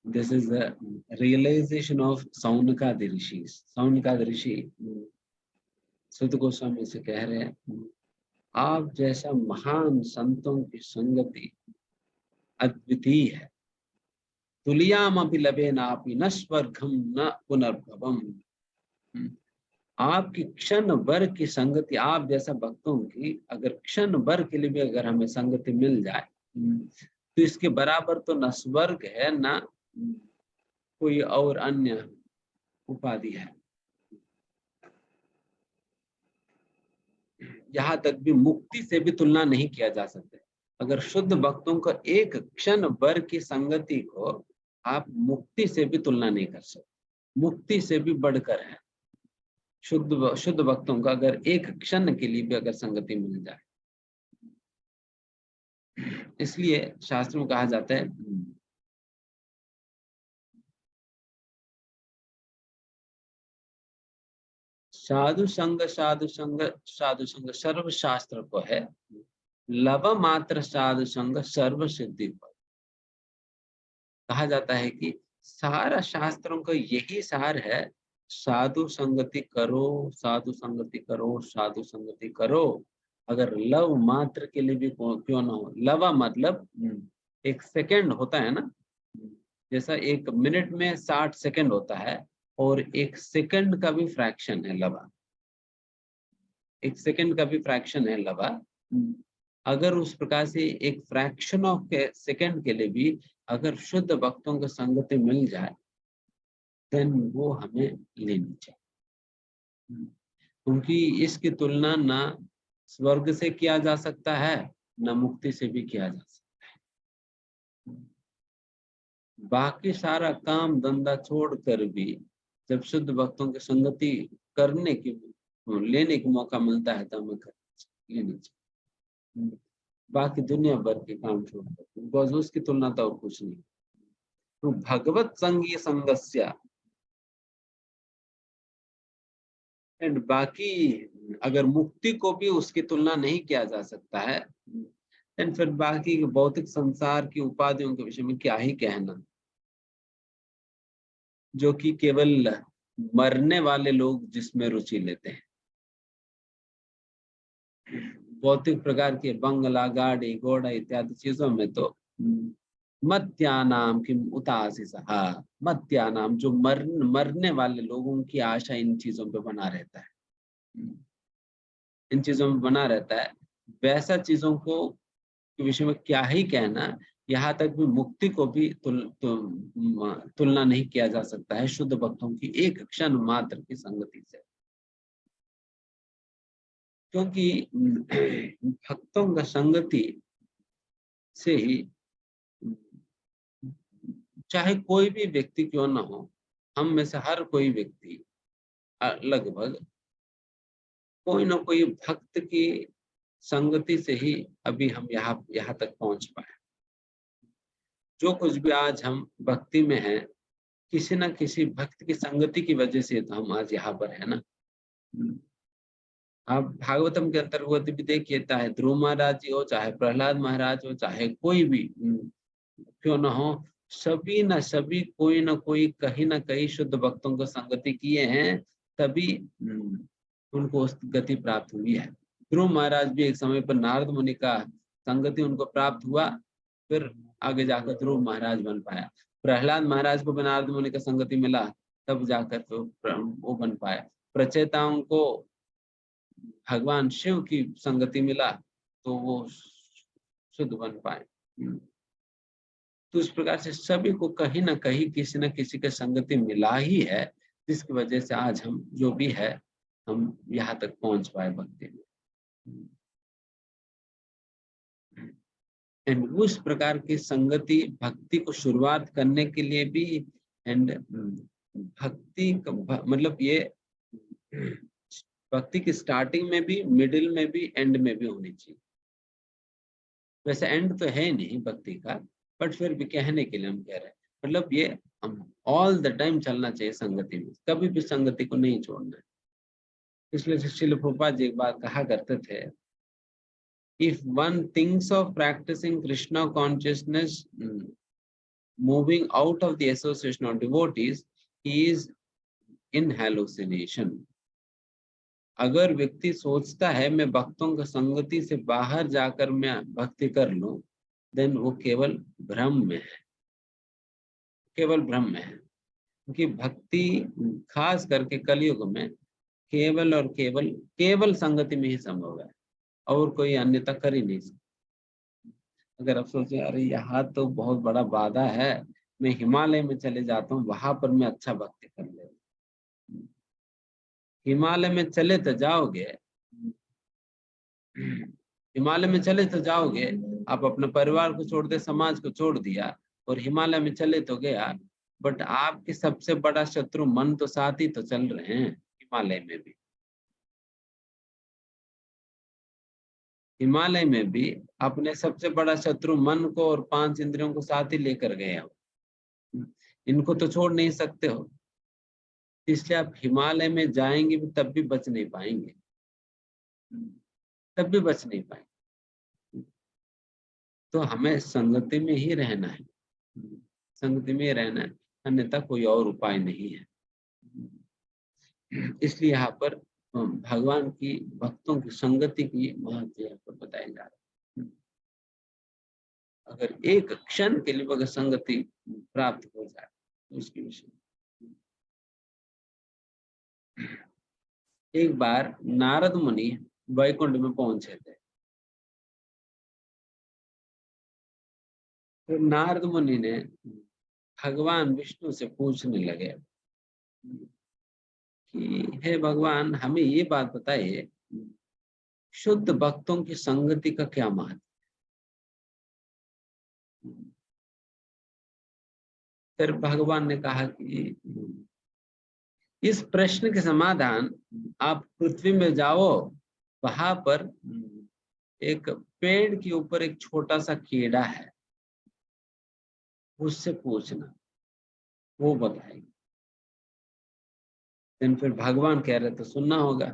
This is the realization of Saunakadi ऋषि। साउनकादि ऋषि सुत गोस्वामी से कह रहे हैं आप जैसा महान संतों की संगति अद्वितीय है। तुलियामपि लभेनापि न स्वर्गम न पुनर्भवम। आपकी क्षण भर की संगति, आप जैसा भक्तों की अगर क्षण भर के लिए भी अगर हमें संगति मिल जाए तो इसके बराबर तो न स्वर्ग है न कोई और अन्य उपाधि है। यहाँ तक भी मुक्ति से भी तुलना नहीं किया जा सकता। अगर शुद्ध भक्तों को एक क्षण भर की संगति को आप मुक्ति से भी तुलना नहीं कर सकते, मुक्ति से भी बढ़कर है। शुद्ध भक्तों का अगर एक क्षण के लिए भी अगर संगति मिल जाए, इसलिए शास्त्र में कहा जाता है साधु संग सर्व शास्त्र को है, लव मात्र साधु संग सर्व सिद्धि को। कहा जाता है कि सारा शास्त्रों का यही सार है, साधु संगति करो, साधु संगति करो, साधु संगति करो। अगर लव मात्र के लिए भी क्यों ना हो। लव मतलब एक सेकंड होता है ना, जैसा एक मिनट में 60 सेकंड होता है और एक सेकंड का भी फ्रैक्शन है लवा, एक सेकंड का भी फ्रैक्शन है लवा। अगर उस प्रकार से एक फ्रैक्शन ऑफ सेकंड के लिए भी अगर शुद्ध भक्तों को संगति मिल जाए देन वो हमें लेनी चाहिए, क्योंकि इसकी तुलना ना स्वर्ग से किया जा सकता है न मुक्ति से भी किया जा सकता है। बाकी सारा काम धंधा छोड़कर भी जब शुद्ध भक्तों की संगति करने की लेने का मौका मिलता है तो हमें लेनी चाहिए, बाकी दुनिया भर के काम छोड़कर, बिकॉज उसकी तुलना तो और कुछ नहीं। तो भगवत संगी संगस्या एंड बाकी अगर मुक्ति को भी उसकी तुलना नहीं किया जा सकता है देन फिर बाकी भौतिक संसार की उपाधियों के विषय में क्या ही कहना, जो कि केवल मरने वाले लोग जिसमें रुचि लेते हैं। भौतिक प्रकार के बंगला, गाड़ी, घोड़ा इत्यादि चीजों में तो मत्यानाम किम उतासिसहा, मत्यानाम जो मरने वाले लोगों की आशा इन चीजों पे बना रहता है, इन चीजों में बना रहता है। वैसा चीजों को के विषय में क्या ही कहना। यहाँ तक भी मुक्ति को भी तुलना नहीं किया जा सकता है शुद्ध भक्तों की एक क्षण मात्र की संगति से। क्योंकि भक्तों का संगति से ही, चाहे कोई भी व्यक्ति क्यों ना हो, हम में से हर कोई व्यक्ति लगभग कोई ना कोई भक्त की संगति से ही अभी हम यहाँ तक पहुंच पाए। जो कुछ भी आज हम भक्ति में हैं, किसी न किसी भक्त की संगति की वजह से तो हम आज यहाँ पर है ना। आप भागवतम के अंतर्गत भी देखिए, चाहे ध्रुव महाराज जी हो, चाहे प्रहलाद महाराज हो, चाहे कोई भी क्यों ना हो, सभी न सभी कोई ना कोई कहीं ना कहीं शुद्ध भक्तों को संगति किए हैं, तभी उनको उस गति प्राप्त हुई है। ध्रुव महाराज भी एक समय पर नारद मुनि का संगति उनको प्राप्त हुआ, फिर आगे जाकर ध्रुव महाराज बन पाया। प्रहलाद महाराज को नारद मुनि का संगति मिला, तब जाकर वो बन पाया। प्रचेताओं को भगवान शिव की संगति मिला तो वो शुद्ध बन पाए। तो इस प्रकार से सभी को कहीं ना कहीं किसी न किसी का संगति मिला ही है, जिसकी वजह से आज हम जो भी है हम यहाँ तक पहुंच पाए भक्ति में। एंड उस प्रकार की संगति भक्ति को शुरुआत करने के लिए भी, एंड भक्ति मतलब ये भक्ति की स्टार्टिंग में भी, मिडिल में भी, एंड में भी होनी चाहिए। वैसे एंड तो है नहीं भक्ति का, बट फिर भी कहने के लिए हम कह रहे हैं, मतलब ये हम ऑल द टाइम चलना चाहिए संगति में, कभी भी संगति को नहीं छोड़ना है। इसलिए श्रील प्रभुपाद जी एक बात कहा करते थे, if one thinks of practicing Krishna consciousness, moving out of the association of devotees, he is in hallucination. अगर व्यक्ति सोचता है मैं भक्तों का संगति से बाहर जाकर मैं भक्ति कर लूं, देन वो केवल भ्रम में है, केवल भ्रम में है। क्योंकि भक्ति खास करके कलयुग में केवल और केवल संगति में ही संभव है, और कोई अन्यथा कर ही नहीं सकता। अगर आप सोचे अरे यहाँ तो बहुत बड़ा बाधा है, मैं हिमालय में चले जाता हूँ, वहां पर मैं अच्छा भक्ति कर ले। हिमालय में चले तो जाओगे, हिमालय में चले तो जाओगे, आप अपने परिवार को छोड़ दे, समाज को छोड़ दिया और हिमालय में चले तो गया, बट आपके सबसे बड़ा शत्रु मन तो साथ ही तो चल रहे हैं हिमालय में भी। हिमालय में भी अपने सबसे बड़ा शत्रु मन को और 5 इंद्रियों को साथ ही लेकर गए हो, इनको तो छोड़ नहीं सकते हो। इसलिए आप हिमालय में जाएंगे भी तब भी बच नहीं पाएंगे, तब भी बच नहीं पाएंगे। तो हमें संगति में ही रहना है, संगति में ही रहना है, अन्यथा कोई और उपाय नहीं है। इसलिए यहाँ पर भगवान की भक्तों की संगति की महत्व यहाँ पर बताया जा रहा है। अगर एक क्षण के लिए अगर संगति प्राप्त हो जाए तो उसकी विषय। एक बार नारद मुनि वैकुंठ में पहुंचे थे, तो नारद मुनि ने भगवान विष्णु से पूछने लगे कि हे भगवान, हमें ये बात बताइए, शुद्ध भक्तों की संगति का क्या महत्व है। फिर भगवान ने कहा कि इस प्रश्न के समाधान आप पृथ्वी में जाओ, वहां पर एक पेड़ के ऊपर एक छोटा सा कीड़ा है, उससे पूछना, वो बताएगी। फिर भगवान कह रहे तो सुनना होगा।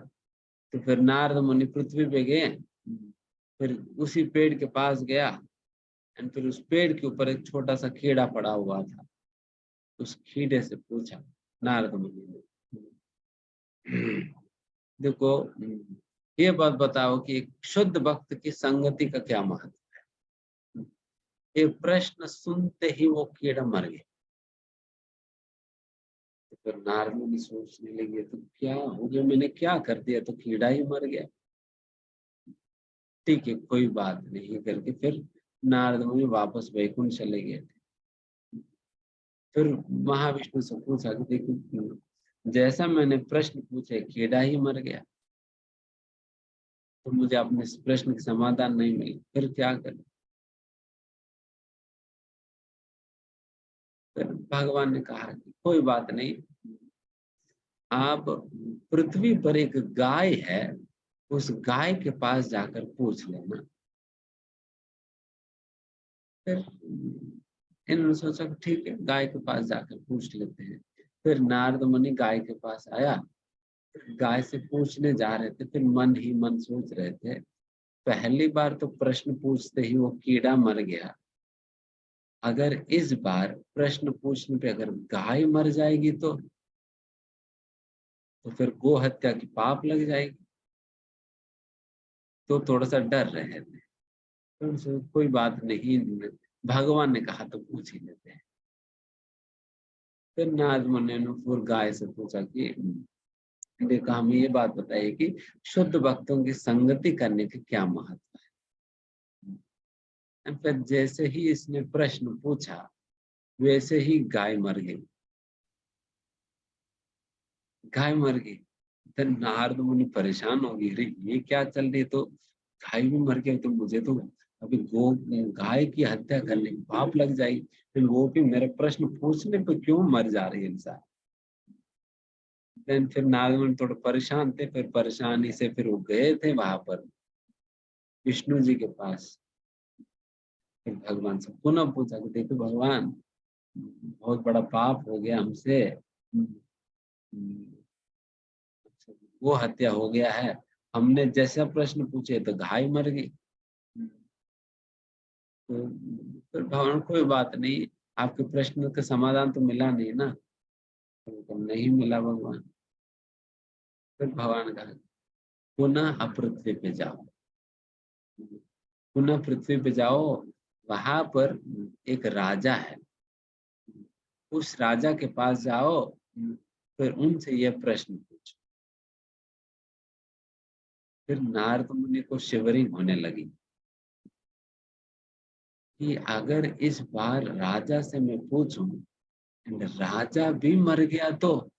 तो फिर नारद मुनि पृथ्वी पे गए, फिर उसी पेड़ के पास गया, एंड फिर उस पेड़ के ऊपर एक छोटा सा कीड़ा पड़ा हुआ था। उस कीड़े से पूछा नारद मुनि ने, देखो ये बात बताओ कि एक शुद्ध भक्त की संगति का क्या महत्व है। ये प्रश्न सुनते ही वो कीड़ा मर गया। तो फिर नारद मुनि सोचने लगे, तो क्या हो गया, मैंने क्या कर दिया, तो कीड़ा ही मर गया। ठीक है, कोई बात नहीं करके फिर नारद मुनि वापस वैकुंठ चले गए थे। फिर महाविष्णु से पूछा कि देखो, जैसा मैंने प्रश्न पूछे कीड़ा ही मर गया, तो मुझे अपने इस प्रश्न का समाधान नहीं मिला, फिर क्या करें? फिर भगवान ने कहा कि कोई बात नहीं, आप पृथ्वी पर एक गाय है, उस गाय के पास जाकर पूछ लेना। फिर इन्होंने सोचा कि ठीक है, गाय के पास जाकर पूछ लेते हैं। फिर नारद मुनि गाय के पास आया, गाय से पूछने जा रहे थे, फिर मन ही मन सोच रहे थे, पहली बार तो प्रश्न पूछते ही वो कीड़ा मर गया, अगर इस बार प्रश्न पूछने पे अगर गाय मर जाएगी तो फिर गो हत्या की पाप लग जाएगी। तो थोड़ा सा डर रहे थे, तो कोई बात नहीं, भगवान ने कहा तो पूछ ही लेते हैं। फिर नारद मुनि ने फिर गाय से पूछा कि देखो, हमें ये बात बताइए कि शुद्ध भक्तों की संगति करने के क्या महत्व है। फिर जैसे ही इसने प्रश्न पूछा वैसे ही गाय मर गई। गाय मर गई तो नारद मुनि परेशान हो गई, अरे ये क्या चल रही है, तो गाय भी मर गई, तो मुझे तो अभी गाय की हत्या करने की पाप लग जाएगी, फिर वो भी मेरे प्रश्न पूछने पे क्यों मर जा रही है इंसान। फिर नारद मुनि थोड़े परेशान थे, फिर परेशानी से फिर वो गए थे वहां पर विष्णु जी के पास। फिर भगवान से पुनः पूछा कि देखो भगवान, बहुत बड़ा पाप हो गया हमसे, वो हत्या हो गया है, हमने जैसा प्रश्न पूछे तो गाय मर गई। तो फिर भगवान कोई बात नहीं, आपके प्रश्न का समाधान तो मिला नहीं ना। तो नहीं मिला भगवान। फिर भगवान कहा पुनः पृथ्वी पे जाओ, पुनः पृथ्वी पे जाओ, वहां पर एक राजा है, उस राजा के पास जाओ, फिर उनसे यह प्रश्न पूछो। फिर नारद मुनि को शिवरिंग होने लगी कि अगर इस बार राजा से मैं पूछूं, राजा भी मर गया तो,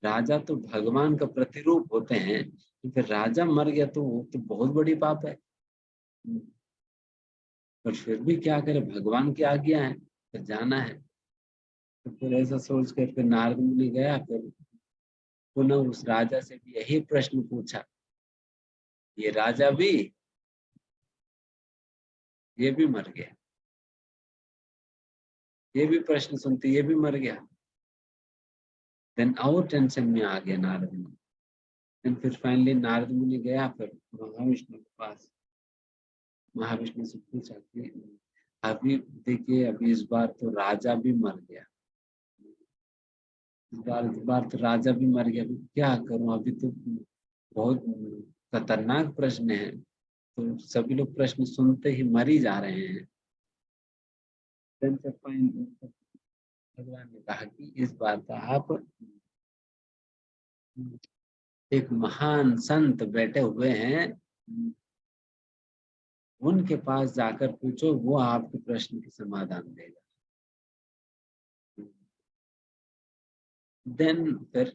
राजा तो भगवान का प्रतिरूप होते हैं, तो फिर राजा मर गया तो वो तो बहुत बड़ी पाप है। पर फिर भी क्या करे, भगवान की आज्ञा है, फिर जाना है। तो फिर ऐसा सोच कर फिर नारद मुनि गया, फिर पुनः उस राजा से भी यही प्रश्न पूछा। ये राजा भी, ये भी मर गया, ये भी प्रश्न सुनते ये भी मर गया। देन और टेंशन में आ गया नारद मुनि। देन फिर फाइनली नारद मुनि गया फिर महाविष्णु के पास, महाविष्णु से पूछा कि अभी देखिए, अभी इस बार तो राजा भी मर गया, इस बार तो राजा भी मर गया, अभी क्या करूं, अभी तो बहुत खतरनाक प्रश्न है, तो सभी लोग प्रश्न सुनते ही मर ही जा रहे हैं। Then भगवान ने कहा कि इस बार तो आप एक महान संत बैठे हुए हैं, उनके पास जाकर पूछो, वो आपके प्रश्न के समाधान देगा। देन फिर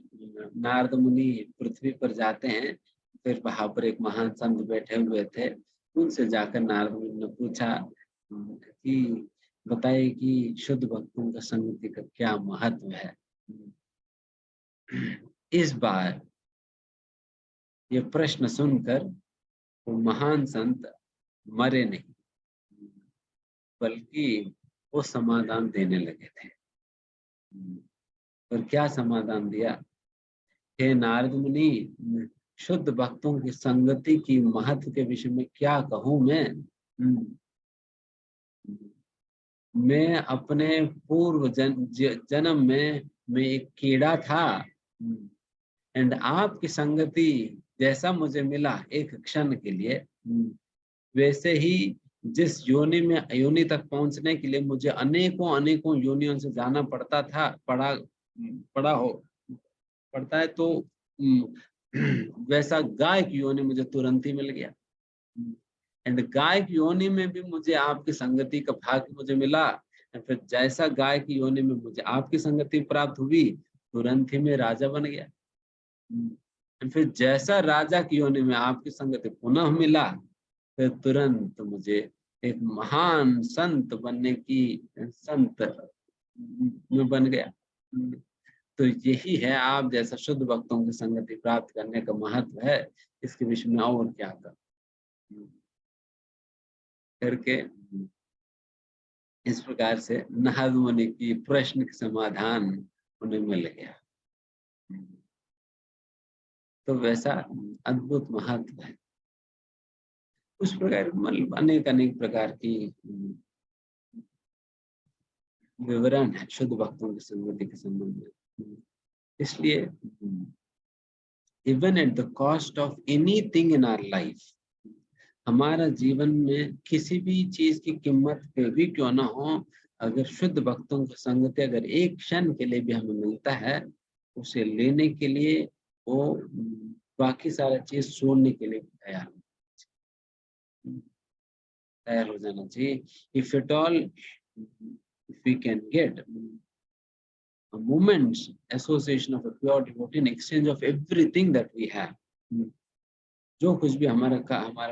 नारद मुनि पृथ्वी पर जाते हैं, फिर वहां पर एक महान संत बैठे हुए थे, उनसे जाकर नारद मुनि ने पूछा कि बताइए कि शुद्ध भक्तों का संगति का क्या महत्व है। इस बार ये प्रश्न सुनकर वो महान संत मरे नहीं, बल्कि वो समाधान देने लगे थे। और क्या समाधान दिया? हे नारद मुनि, शुद्ध भक्तों की संगति की महत्व के विषय में क्या कहूं मैं। मैं अपने पूर्व जन्म में मैं एक कीड़ा था, एंड आपकी संगति जैसा मुझे मिला एक क्षण के लिए, वैसे ही जिस योनि में योनि तक पहुंचने के लिए मुझे अनेकों अनेकों योनियों से जाना पड़ता था, पड़ता है, तो वैसा गाय की योनि मुझे तुरंत ही मिल गया। एंड गाय की योनि में भी मुझे आपकी संगति का भाग्य मुझे मिला, फिर जैसा गाय की योनि में मुझे आपकी संगति प्राप्त हुई, तुरंत ही मैं राजा बन गया। फिर जैसा राजा की योनि में आपकी संगति पुनः मिला, फिर तुरंत मुझे एक महान संत बनने की संत में बन गया। तो यही है आप जैसा शुद्ध भक्तों की संगति प्राप्त करने का महत्व है। इसके विषय में और क्या कर करके इस प्रकार से नारद मुनि की प्रश्न का समाधान उन्हें मिल गया। तो वैसा अद्भुत महत्व है। उस प्रकार मतलब अनेक अनेक प्रकार की विवरण है शुद्ध भक्तों की संगति के संबंध में। इसलिए even at the cost of anything in our life, हमारा जीवन में किसी भी चीज की कीमत पे भी क्यों ना हो, अगर शुद्ध भक्तों की संगति अगर एक क्षण के लिए भी हमें मिलता है, उसे लेने के लिए वो बाकी सारा चीज छोड़ने के लिए तैयार हो जाना चाहिए। If at all if we can get a moment's association of a pure devotee in exchange of everything that we have, जो कुछ भी हमारे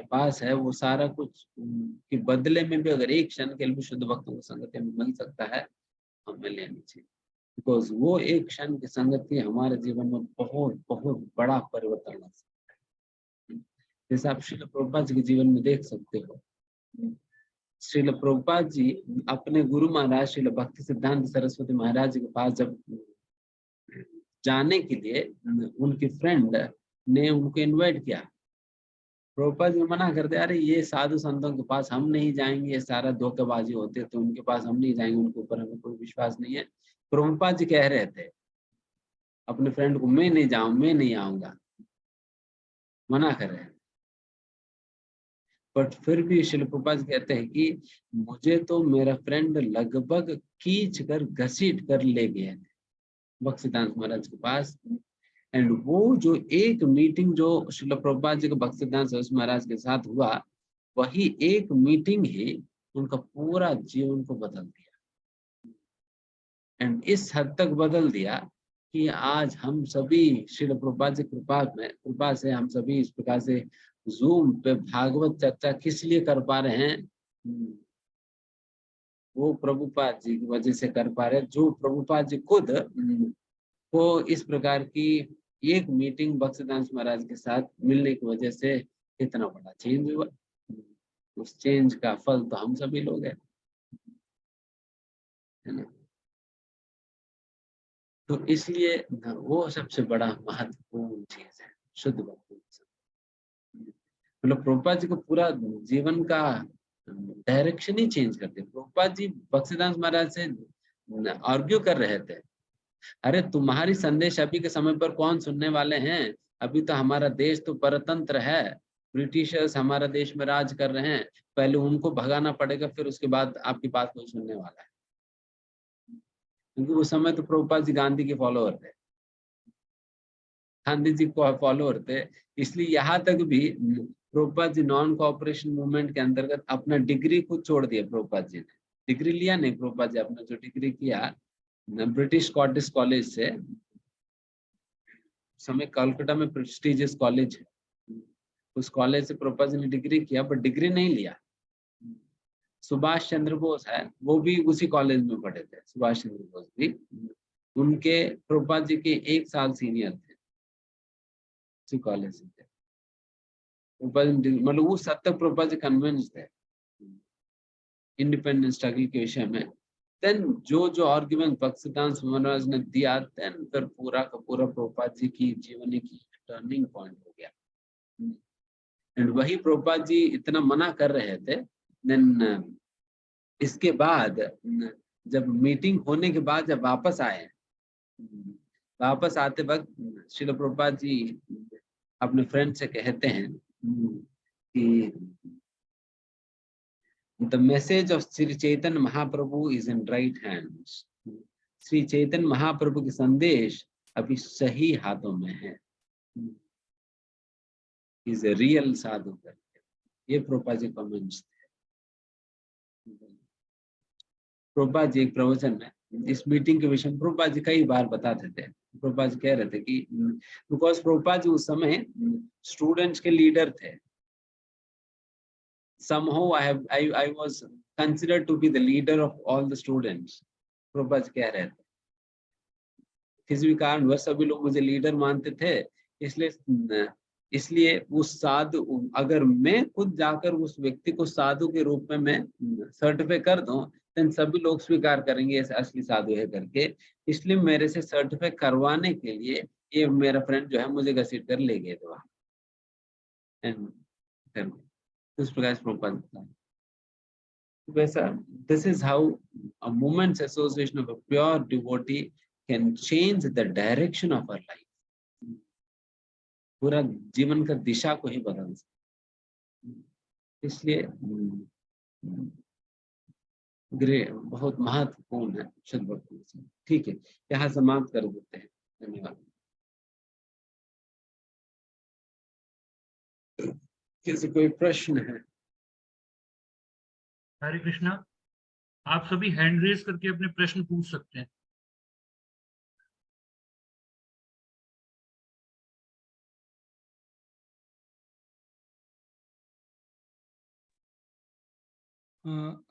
पास है वो सारा कुछ के बदले में भी अगर एक क्षण के लिए शुद्ध भक्तों की संगति में मिल सकता है, हमें लेनी चाहिए। बिकॉज वो एक क्षण की संगति हमारे जीवन में बहुत बहुत बड़ा परिवर्तन ला सकता है। जैसे आप श्रील प्रभुपाद जी के जीवन में देख सकते हो, श्रील प्रभुपाद जी अपने गुरु महाराज श्रील भक्ति सिद्धांत सरस्वती महाराज के पास जब जाने के लिए उनके फ्रेंड ने उनको इनवाइट किया, प्रभुपाद जी मना कर दिया, अरे ये साधु संतों के पास हम नहीं जाएंगे, ये सारा धोखेबाजी होते तो उनके पास हम नहीं जाएंगे, उनके ऊपर हमें कोई विश्वास नहीं है। प्रभुपाद जी कह रहे थे अपने फ्रेंड को, मैं नहीं आऊंगा, मना कर रहे हैं। बट फिर भी श्रील प्रभुपाद जी कहते हैं कि मुझे तो मेरा फ्रेंड लगभग खींच कर घसीट कर ले गए थे भक्तिसिद्धांत महाराज के पास। एंड वो जो एक मीटिंग जो श्रील प्रभुपाद जी के भक्तिसिद्धांत सरस्वती महाराज के साथ हुआ, वही एक मीटिंग ही उनका पूरा जीवन को बदल दिया। एंड इस हद तक बदल दिया कि आज हम सभी श्रील प्रभुपाद जी कृपा से हम सभी इस प्रकार से जूम पे भागवत चर्चा किस लिए कर पा रहे हैं, वो प्रभुपाद जी की वजह से कर पा रहे हैं। जो प्रभुपाद जी खुद को इस प्रकार की एक मीटिंग भक्तिसिद्धांत महाराज के साथ मिलने की वजह से इतना बड़ा चेंज हुआ, उस चेंज का फल तो हम सभी लोग हैं, है ना। तो इसलिए वो सबसे बड़ा महत्वपूर्ण चीज है शुद्ध भक्ति। मतलब प्रभुपाद जी को पूरा जीवन का डायरेक्शन ही चेंज कर दिया। प्रभुपाद जी भक्तिसिद्धांत महाराज से आर्ग्यू कर रहे थे, अरे तुम्हारी संदेश अभी के समय पर कौन सुनने वाले हैं, अभी तो हमारा देश तो परतंत्र है, ब्रिटिशर्स हमारा देश में राज कर रहे हैं, पहले उनको भगाना पड़ेगा, फिर उसके बाद आपकी बात कोई सुनने वाला है। क्योंकि उस समय तो प्रभुपाद जी गांधी के फॉलोअर थे, गांधी जी को फॉलोअर थे। इसलिए यहाँ तक भी Prabhupada ji non cooperation movement के अंतर्गत अपना डिग्री खुद छोड़ दिया। प्रभुपाद जी ने डिग्री लिया नहीं, प्रभुपाद जी अपना जो डिग्री किया ब्रिटिश स्कॉटिश कॉलेज से, समय कलकत्ता में प्रेस्टिजियस कॉलेज है, उस कॉलेज से प्रभुपाद जी ने डिग्री किया, बट डिग्री नहीं लिया। सुभाष चंद्र बोस है, वो भी उसी कॉलेज में पढ़े थे, सुभाष चंद्र बोस भी उनके प्रभुपाद जी के 1 साल सीनियर थे, उसी कॉलेज से थे। मतलब उस हद तक प्रभुपाद जी कन्विंस थे इंडिपेंडेंस स्ट्रगल के विषय में। देन जो आर्ग्यूमेंट भक्तिसिद्धांत महाराज ने दिया, देन फिर पूरा का पूरा प्रभुपाद जी की जीवन की टर्निंग पॉइंट हो गया। एंड वही प्रभुपाद जी इतना मना कर रहे थे, देन इसके बाद जब मीटिंग होने के बाद जब वापस आए, वापस आते वक्त श्रील प्रभुपाद जी अपने फ्रेंड से कहते हैं कि the message of Sri Chaitanya Mahaprabhu is in right hands. Shri Chaitanya Mahaprabhu के संदेश अभी सही हाथों में है। इज ए रियल साधु करके ये प्रभुपाद जी कमेंट्स थे। प्रभुपाद जी एक प्रवचन में इस मीटिंग के विषय में प्रभुपाद जी कई बार बताते थे, प्रभुपाद जी कह रहे थे कि बिकॉज प्रभुपाद जी उस समय स्टूडेंट्स के लीडर थे। somehow I was considered to be the leader of all the students, Prabhupada ji कह रहे थे। किसी भी कारणवश सभी लोग मुझे लीडर मानते थे, इसलिए उस साधु, अगर मैं खुद जाकर उस व्यक्ति को साधु के रूप में मैं सर्टिफाई कर दूं, तो सभी लोग स्वीकार करेंगे ऐसे असली साधु है करके। इसलिए मेरे से सर्टिफाई करवाने के लिए ये मेरा फ्रेंड जो है मुझे घसीट कर ले गए थे वहां। इस प्रकार से प्रभुपाद वैसा, this is how a moment's association of a pure devotee can change the direction of our life. पूरा जीवन का दिशा को ही बदल सकता। इसलिए बहुत महत्वपूर्ण है शुद्ध भक्ति। ठीक है, यहाँ समाप्त कर देते हैं। धन्यवाद। किसी कोई प्रश्न है? हरे कृष्णा, आप सभी हैंड रेज करके अपने प्रश्न पूछ सकते हैं।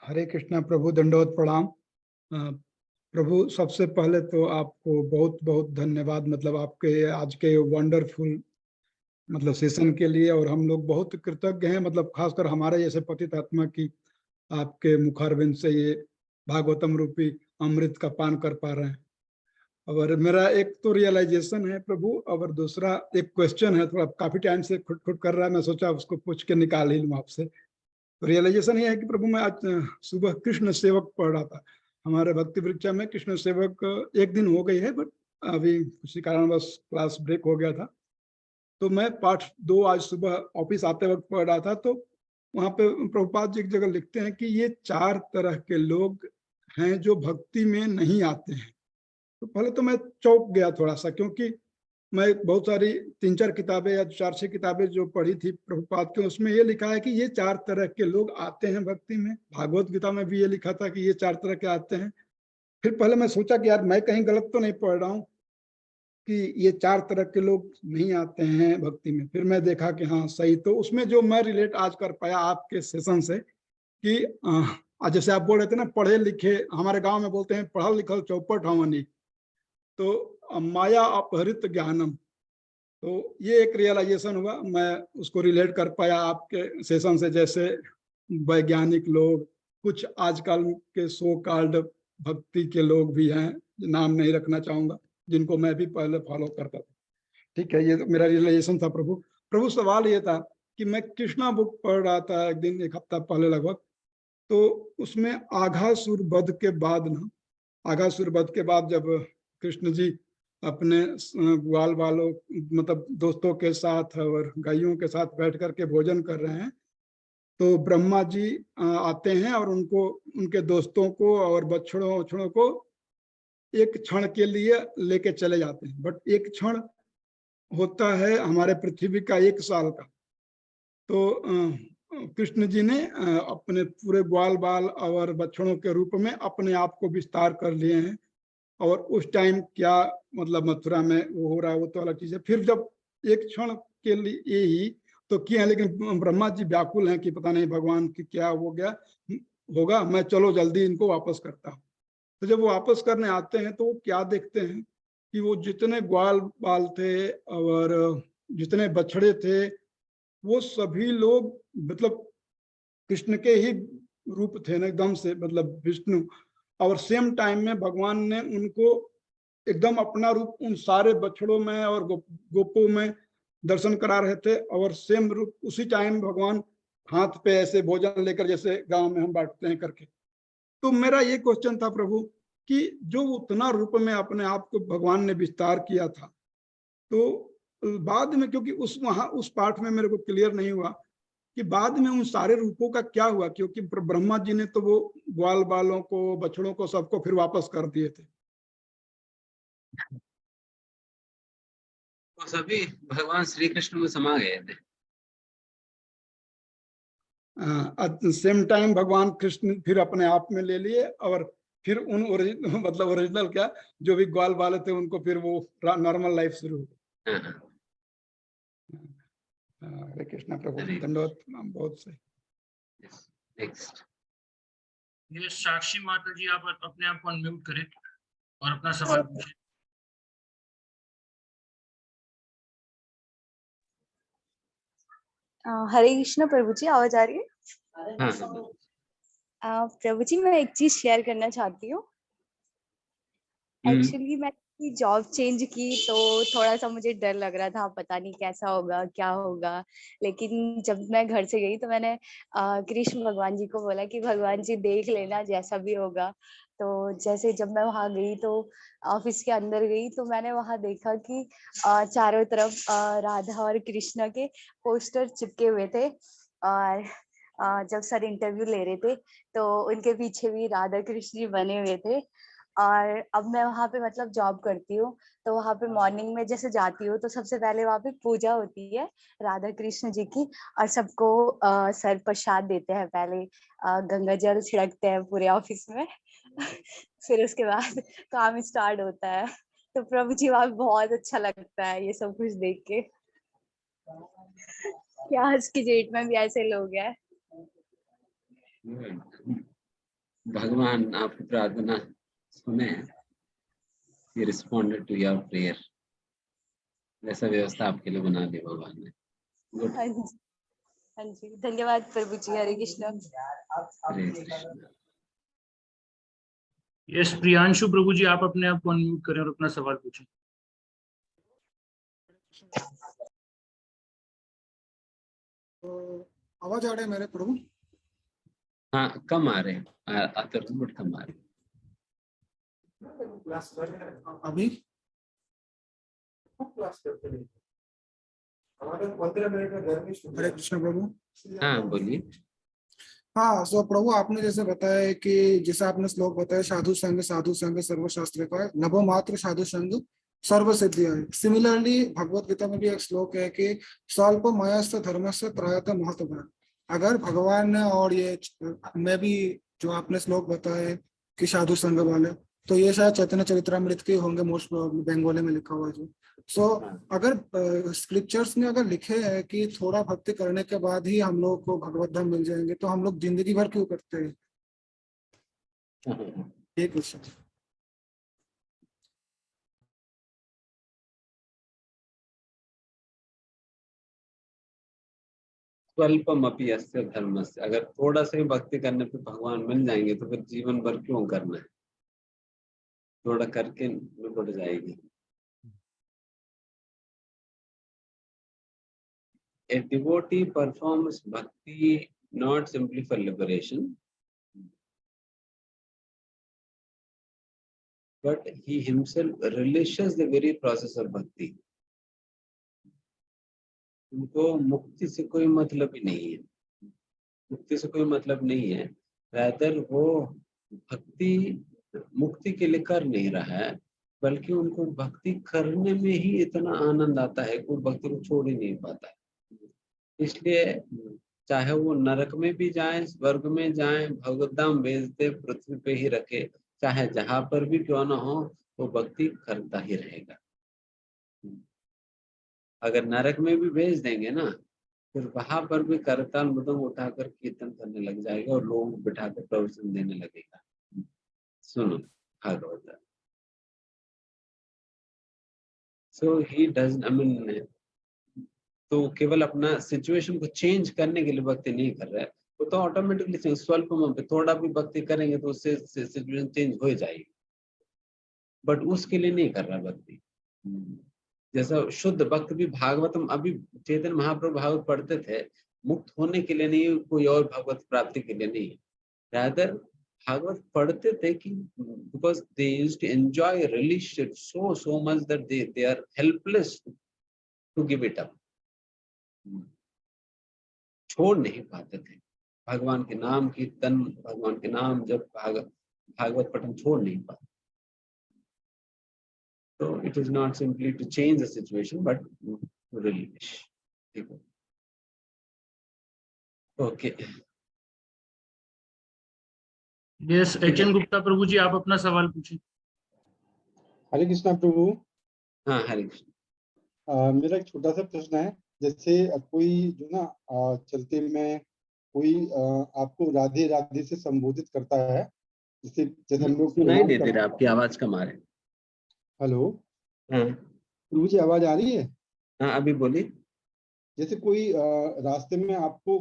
हरे कृष्णा प्रभु, दंडवत प्रणाम। प्रभु सबसे पहले तो आपको बहुत बहुत धन्यवाद, मतलब आपके आज के वंडरफुल मतलब सेशन के लिए। और हम लोग बहुत कृतज्ञ हैं, मतलब खासकर हमारे जैसे पतित आत्मा की आपके मुखारविंद से ये भागवतम रूपी अमृत का पान कर पा रहे हैं। और मेरा एक तो रियलाइजेशन है प्रभु, और दूसरा एक क्वेश्चन है, थोड़ा काफी टाइम से खुद कर रहा है, मैं सोचा उसको पूछ के निकाल ही लूँ आपसे। तो रियलाइजेशन ये है कि प्रभु, मैं आज सुबह कृष्ण सेवक पढ़ रहा था। हमारे भक्ति वृक्षा में कृष्ण सेवक एक दिन हो गई है, बट अभी किसी कारणवश क्लास ब्रेक हो गया था। तो मैं पाठ 2 आज सुबह ऑफिस आते वक्त पढ़ रहा था। तो वहां पे प्रभुपाद जी एक जगह लिखते हैं कि ये 4 तरह के लोग हैं जो भक्ति में नहीं आते हैं। तो पहले तो मैं चौंक गया थोड़ा सा, क्योंकि मैं बहुत सारी 3-4 किताबें या 4-6 किताबें जो पढ़ी थी प्रभुपाद के, उसमें ये लिखा है कि ये 4 तरह के लोग आते हैं भक्ति में। भागवत गीता में भी ये लिखा था कि ये 4 तरह के आते हैं। फिर पहले मैं सोचा कि यार मैं कहीं गलत तो नहीं पढ़ रहा हूँ कि ये 4 तरह के लोग नहीं आते हैं भक्ति में। फिर मैं देखा कि हाँ सही। तो उसमें जो मैं रिलेट आज कर पाया आपके सेशन से कि जैसे आप बोल रहे थे ना, पढ़े लिखे, हमारे गांव में बोलते हैं पढ़ल लिखल चौपट हवनी, तो माया अपहृत ज्ञानम। तो ये एक रियलाइजेशन हुआ, मैं उसको रिलेट कर पाया आपके सेशन से। जैसे वैज्ञानिक लोग, कुछ आजकल के सो कॉल्ड भक्ति के लोग भी हैं, नाम नहीं रखना चाहूंगा, जिनको मैं भी पहले फॉलो करता था। ठीक है, ये तो मेरा रियलाइजेशन था प्रभु। सवाल ये था कि मैं कृष्णा बुक पढ़ रहा था एक दिन, 1 हफ्ता पहले लगभग। तो उसमें आघासुर वध के बाद आघासुर वध के बाद जब कृष्ण जी अपने ग्वाल वालों मतलब दोस्तों के साथ और गायों के साथ बैठ करके भोजन कर रहे हैं, तो ब्रह्मा जी आते हैं और उनको, उनके दोस्तों को और बछड़ों को एक क्षण के लिए लेके चले जाते हैं। बट एक क्षण होता है हमारे पृथ्वी का 1 साल का। तो कृष्ण जी ने अपने पूरे ग्वाल बाल और बछड़ों के रूप में अपने आप को विस्तार कर लिए हैं। और उस टाइम क्या मतलब मथुरा में वो हो रहा है वो तो अलग चीज है। फिर जब एक क्षण के लिए ही तो किया, लेकिन ब्रह्मा जी व्याकुल हैं कि पता नहीं भगवान की क्या हो गया होगा, मैं चलो जल्दी इनको वापस करता हूँ। तो जब वो वापस करने आते हैं तो वो क्या देखते हैं कि वो जितने ग्वाल बाल थे और जितने बछड़े थे, वो सभी लोग मतलब कृष्ण के ही रूप थे ना एकदम से, मतलब विष्णु। और सेम टाइम में भगवान ने उनको एकदम अपना रूप उन सारे बछड़ों में और गोपों में दर्शन करा रहे थे। और सेम रूप उसी टाइम भगवान हाथ पे ऐसे भोजन लेकर, जैसे गांव में हम बांटते हैं करके। तो मेरा ये क्वेश्चन था प्रभु कि जो उतना रूप में अपने आप को भगवान ने विस्तार किया था, तो बाद में, क्योंकि उस पाठ में मेरे को क्लियर नहीं हुआ कि बाद में उन सारे रूपों का क्या हुआ, क्योंकि ब्रह्मा जी ने तो वो ग्वाल बालों को, बछड़ों को, सबको फिर वापस कर दिए थे। तो सभी भगवान श्री कृष्ण में समा गए थे। सेम टाइम भगवान कृष्ण फिर अपने आप में ले लिए और फिर उन ओरिजिनल मतलब ओरिजिनल क्या जो भी ग्वाल वाले थे उनको फिर वो नॉर्मल लाइफ शुरू हो गई। हाँ, हरे कृष्णा प्रभु, हरे दंडवत प्रणाम, बहुत सही। नेक्स्ट। ये साक्षी माता जी, आप अपने आप को अनम्यूट करें और अपना सवाल पूछें। हरे कृष्ण प्रभु जी, आवाज आ रही है? हाँ हाँ, प्रभु जी, मैं एक चीज शेयर करना चाहती हूँ। एक्चुअली मैं जॉब चेंज की तो थोड़ा सा मुझे डर लग रहा था, पता नहीं कैसा होगा क्या होगा। लेकिन जब मैं घर से गई तो मैंने कृष्ण भगवान जी को बोला कि भगवान जी देख लेना जैसा भी होगा। तो जैसे जब मैं वहां गई तो ऑफिस के अंदर गई तो मैंने वहां देखा कि चारों तरफ राधा और कृष्ण के पोस्टर चिपके हुए थे। और जब सर इंटरव्यू ले रहे थे तो उनके पीछे भी राधा कृष्ण जी बने हुए थे। और अब मैं वहां पे मतलब जॉब करती हूँ तो वहां पे मॉर्निंग में जैसे जाती हूँ तो सबसे पहले वहां पे पूजा होती है राधा कृष्ण जी की। और सबको सर प्रसाद देते हैं, पहले गंगा जल छिड़कते हैं पूरे ऑफिस में। फिर उसके बाद काम स्टार्ट होता है। तो प्रभु जी वहां बहुत अच्छा लगता है ये सब कुछ देख के। क्या आज की डेट में भी ऐसे लोग हैं? भगवान आपकी प्रार्थना सुने, he responded to your prayer। वैसा व्यवस्था आपके लिए बना दी भगवान ने। गुड। हाँ जी, हाँ जी, धन्यवाद प्रभु जी। हरे कृष्ण। हरे कृष्ण। यस प्रियांशु प्रभु जी, आप अपने आप को अनम्यूट करें और अपना सवाल पूछें। तो आवाज आ रही है मेरे प्रभु? हाँ, कम आ रहे हैं, आते रहो बट कम आ रहे हैं। अभी हरे कृष्ण प्रभु। हाँ बोलिए। हाँ, सो प्रभु आपने जैसे बताया कि जैसे आपने श्लोक बताया, साधु संग सर्वशास्त्र का नभो मात्र साधु संग सर्व सिद्धि है। सिमिलरली भगवत गीता में भी एक श्लोक है कि स्वल्प मयस्थ धर्मस्य त्रायत महत्व। अगर भगवान ने और ये मैं भी जो आपने श्लोक बताए कि साधु संग वाले, तो ये शायद चैतन्य चरितमृत के होंगे, मोस्ट प्रोबेबली बंगाली में लिखा हुआ है जो। सो अगर स्क्रिप्चर्स में अगर लिखे हैं कि थोड़ा भक्ति करने के बाद ही हम लोग को भगवत धाम मिल जाएंगे, तो हम लोग जिंदगी भर क्यों करते हैं? ये क्वेश्चन। स्वल्पमपि अस्य धर्मस्य, अगर थोड़ा सा ही भक्ति करने पे भगवान मिल जाएंगे तो फिर जीवन भर क्यों करना है? थोड़ा करके निपट जाएगी। A devotee performs bhakti not simply for liberation, but he himself relishes the very process of bhakti। उनको मुक्ति से कोई मतलब ही नहीं है, मुक्ति से कोई मतलब नहीं है। रादर वो भक्ति मुक्ति के लिए कर नहीं रहा है, बल्कि उनको भक्ति करने में ही इतना आनंद आता है कि वो भक्ति को छोड़ ही नहीं पाता है। इसलिए चाहे वो नरक में भी जाए, स्वर्ग में जाए, भगवत धाम भेज दे, पृथ्वी पे ही रखे, चाहे जहां पर भी क्यों ना हो, वो भक्ति करता ही रहेगा। अगर नरक में भी भेज देंगे ना, फिर वहां पर भी करताल मृदंग उठाकर कीर्तन करने लग जाएगा और लोगों को बिठाकर प्रवचन देने लगेगा। सुनो भागवत। सो ही डज, आई मीन, तो केवल अपना सिचुएशन को चेंज करने के लिए भक्ति नहीं कर रहा है, वो तो ऑटोमेटिकली चेंज, स्वल्प में थोड़ा भी भक्ति करेंगे तो उससे सिचुएशन चेंज हो जाएगी, बट उसके लिए नहीं कर रहा भक्ति। जैसा शुद्ध भक्त भी भागवतम, अभी चैतन्य महाप्रभु भागवत पढ़ते थे, मुक्त होने के लिए नहीं, कोई और भगवत प्राप्ति के लिए नहीं, रादर भागवत पढ़ते थे कि because they used to enjoy release it so much that they are helpless to give it up. छोड़ नहीं पाते थे भगवान के नाम कीर्तन, भगवान के नाम जब भागवत पठन छोड़ नहीं पाते। So it is not simply to change the situation, but to relish. Okay. Yes, H N Gupta Prabhu ji, आप अपना सवाल पूछिए। हरे कृष्णा प्रभु। हाँ हरे कृष्ण। मेरा एक छोटा सा प्रश्न है, जैसे कोई जो ना चलते में कोई आपको राधे राधे से संबोधित करता है, जैसे जैसे हम लोग सुनाई प्रणाम नहीं दे करते रहा, हैं। आपकी आवाज कम आ रही है। हेलो हाँ प्रभु जी, आवाज आ रही है? हाँ अभी बोलिए। जैसे कोई रास्ते में आपको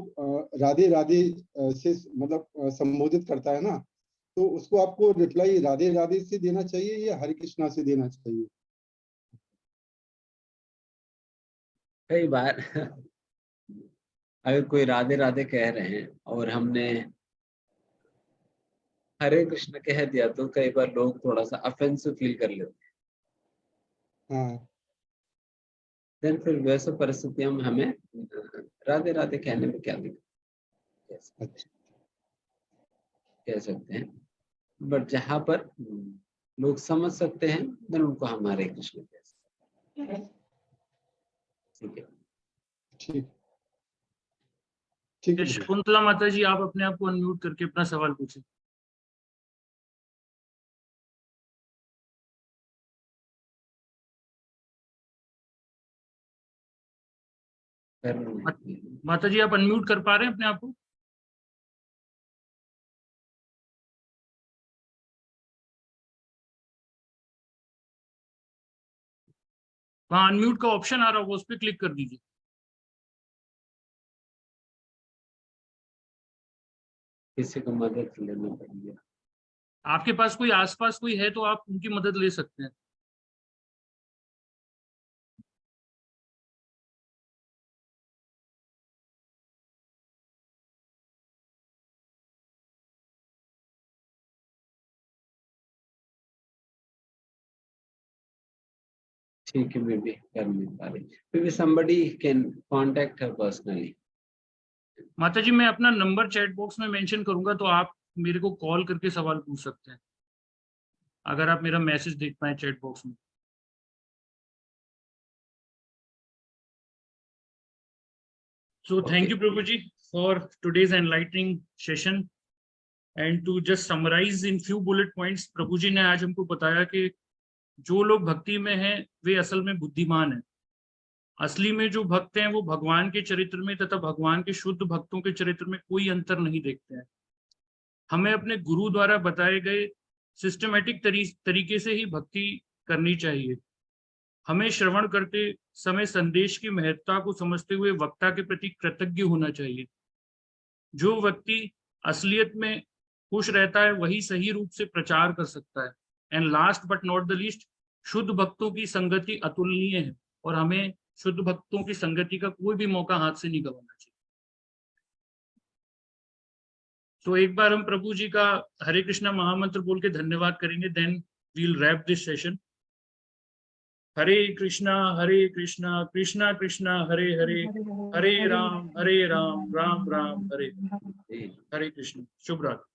राधे राधे से मतलब संबोधित करता है ना, तो उसको आपको रिप्लाई राधे राधे से देना चाहिए या हरे कृष्णा से देना चाहिए? कई बार अगर कोई राधे राधे कह रहे हैं और हमने हरे कृष्ण कह दिया तो कई बार लोग थोड़ा सा ऑफेंसिव फील कर लेते हैं। हाँ देन फिर वैसे परिस्थिति में हमें राधे राधे कहने में क्या दिक्कत अच्छा, कह सकते हैं, बट जहां पर लोग समझ सकते हैं देन उनको हम हरे कृष्ण कह सकते हैं। ठीक है। ठीक ठीक है प्रभु। शकुंतला माता जी, आप अपने आप को अनम्यूट करके अपना सवाल पूछिए। माता जी, आप अनम्यूट कर पा रहे हैं अपने आप को? वहाँ अनम्यूट का ऑप्शन आ रहा होगा, उस पर क्लिक कर दीजिए। किसी को मदद लेना पड़ेगी। आपके पास कोई आसपास कोई है तो आप उनकी मदद ले सकते हैं। ठीक है, maybe कर नहीं पा रही। Maybe somebody can contact her personally. माता जी, मैं अपना नंबर चैट बॉक्स में मेंशन करूंगा, तो आप मेरे को कॉल करके सवाल पूछ सकते हैं, अगर आप मेरा मैसेज देख पाए चैट बॉक्स में। So thank you, Prabhuji, for today's enlightening session. And to just summarize in few bullet points, प्रभु जी ने आज हमको बताया कि जो लोग भक्ति में हैं वे असल में बुद्धिमान हैं। असली में जो भक्त हैं वो भगवान के चरित्र में तथा भगवान के शुद्ध भक्तों के चरित्र में कोई अंतर नहीं देखते हैं। हमें अपने गुरु द्वारा बताए गए सिस्टमेटिक तरीके से ही भक्ति करनी चाहिए। हमें श्रवण करते समय संदेश की महत्ता को समझते हुए वक्ता के प्रति कृतज्ञ होना चाहिए। जो व्यक्ति असलियत में खुश रहता है वही सही रूप से प्रचार कर सकता है। And last but not the least, शुद्ध भक्तों की संगति अतुलनीय है और हमें शुद्ध भक्तों की संगति का कोई भी मौका हाथ से नहीं गंवाना चाहिए। तो एक बार हम प्रभु जी का हरे कृष्णा महामंत्र बोल के धन्यवाद करेंगे, then we will wrap this session. Hare Krishna Krishna Krishna Hare Hare, Hare Ram Ram Ram Hare. Hare Krishna. शुभ रात्रि।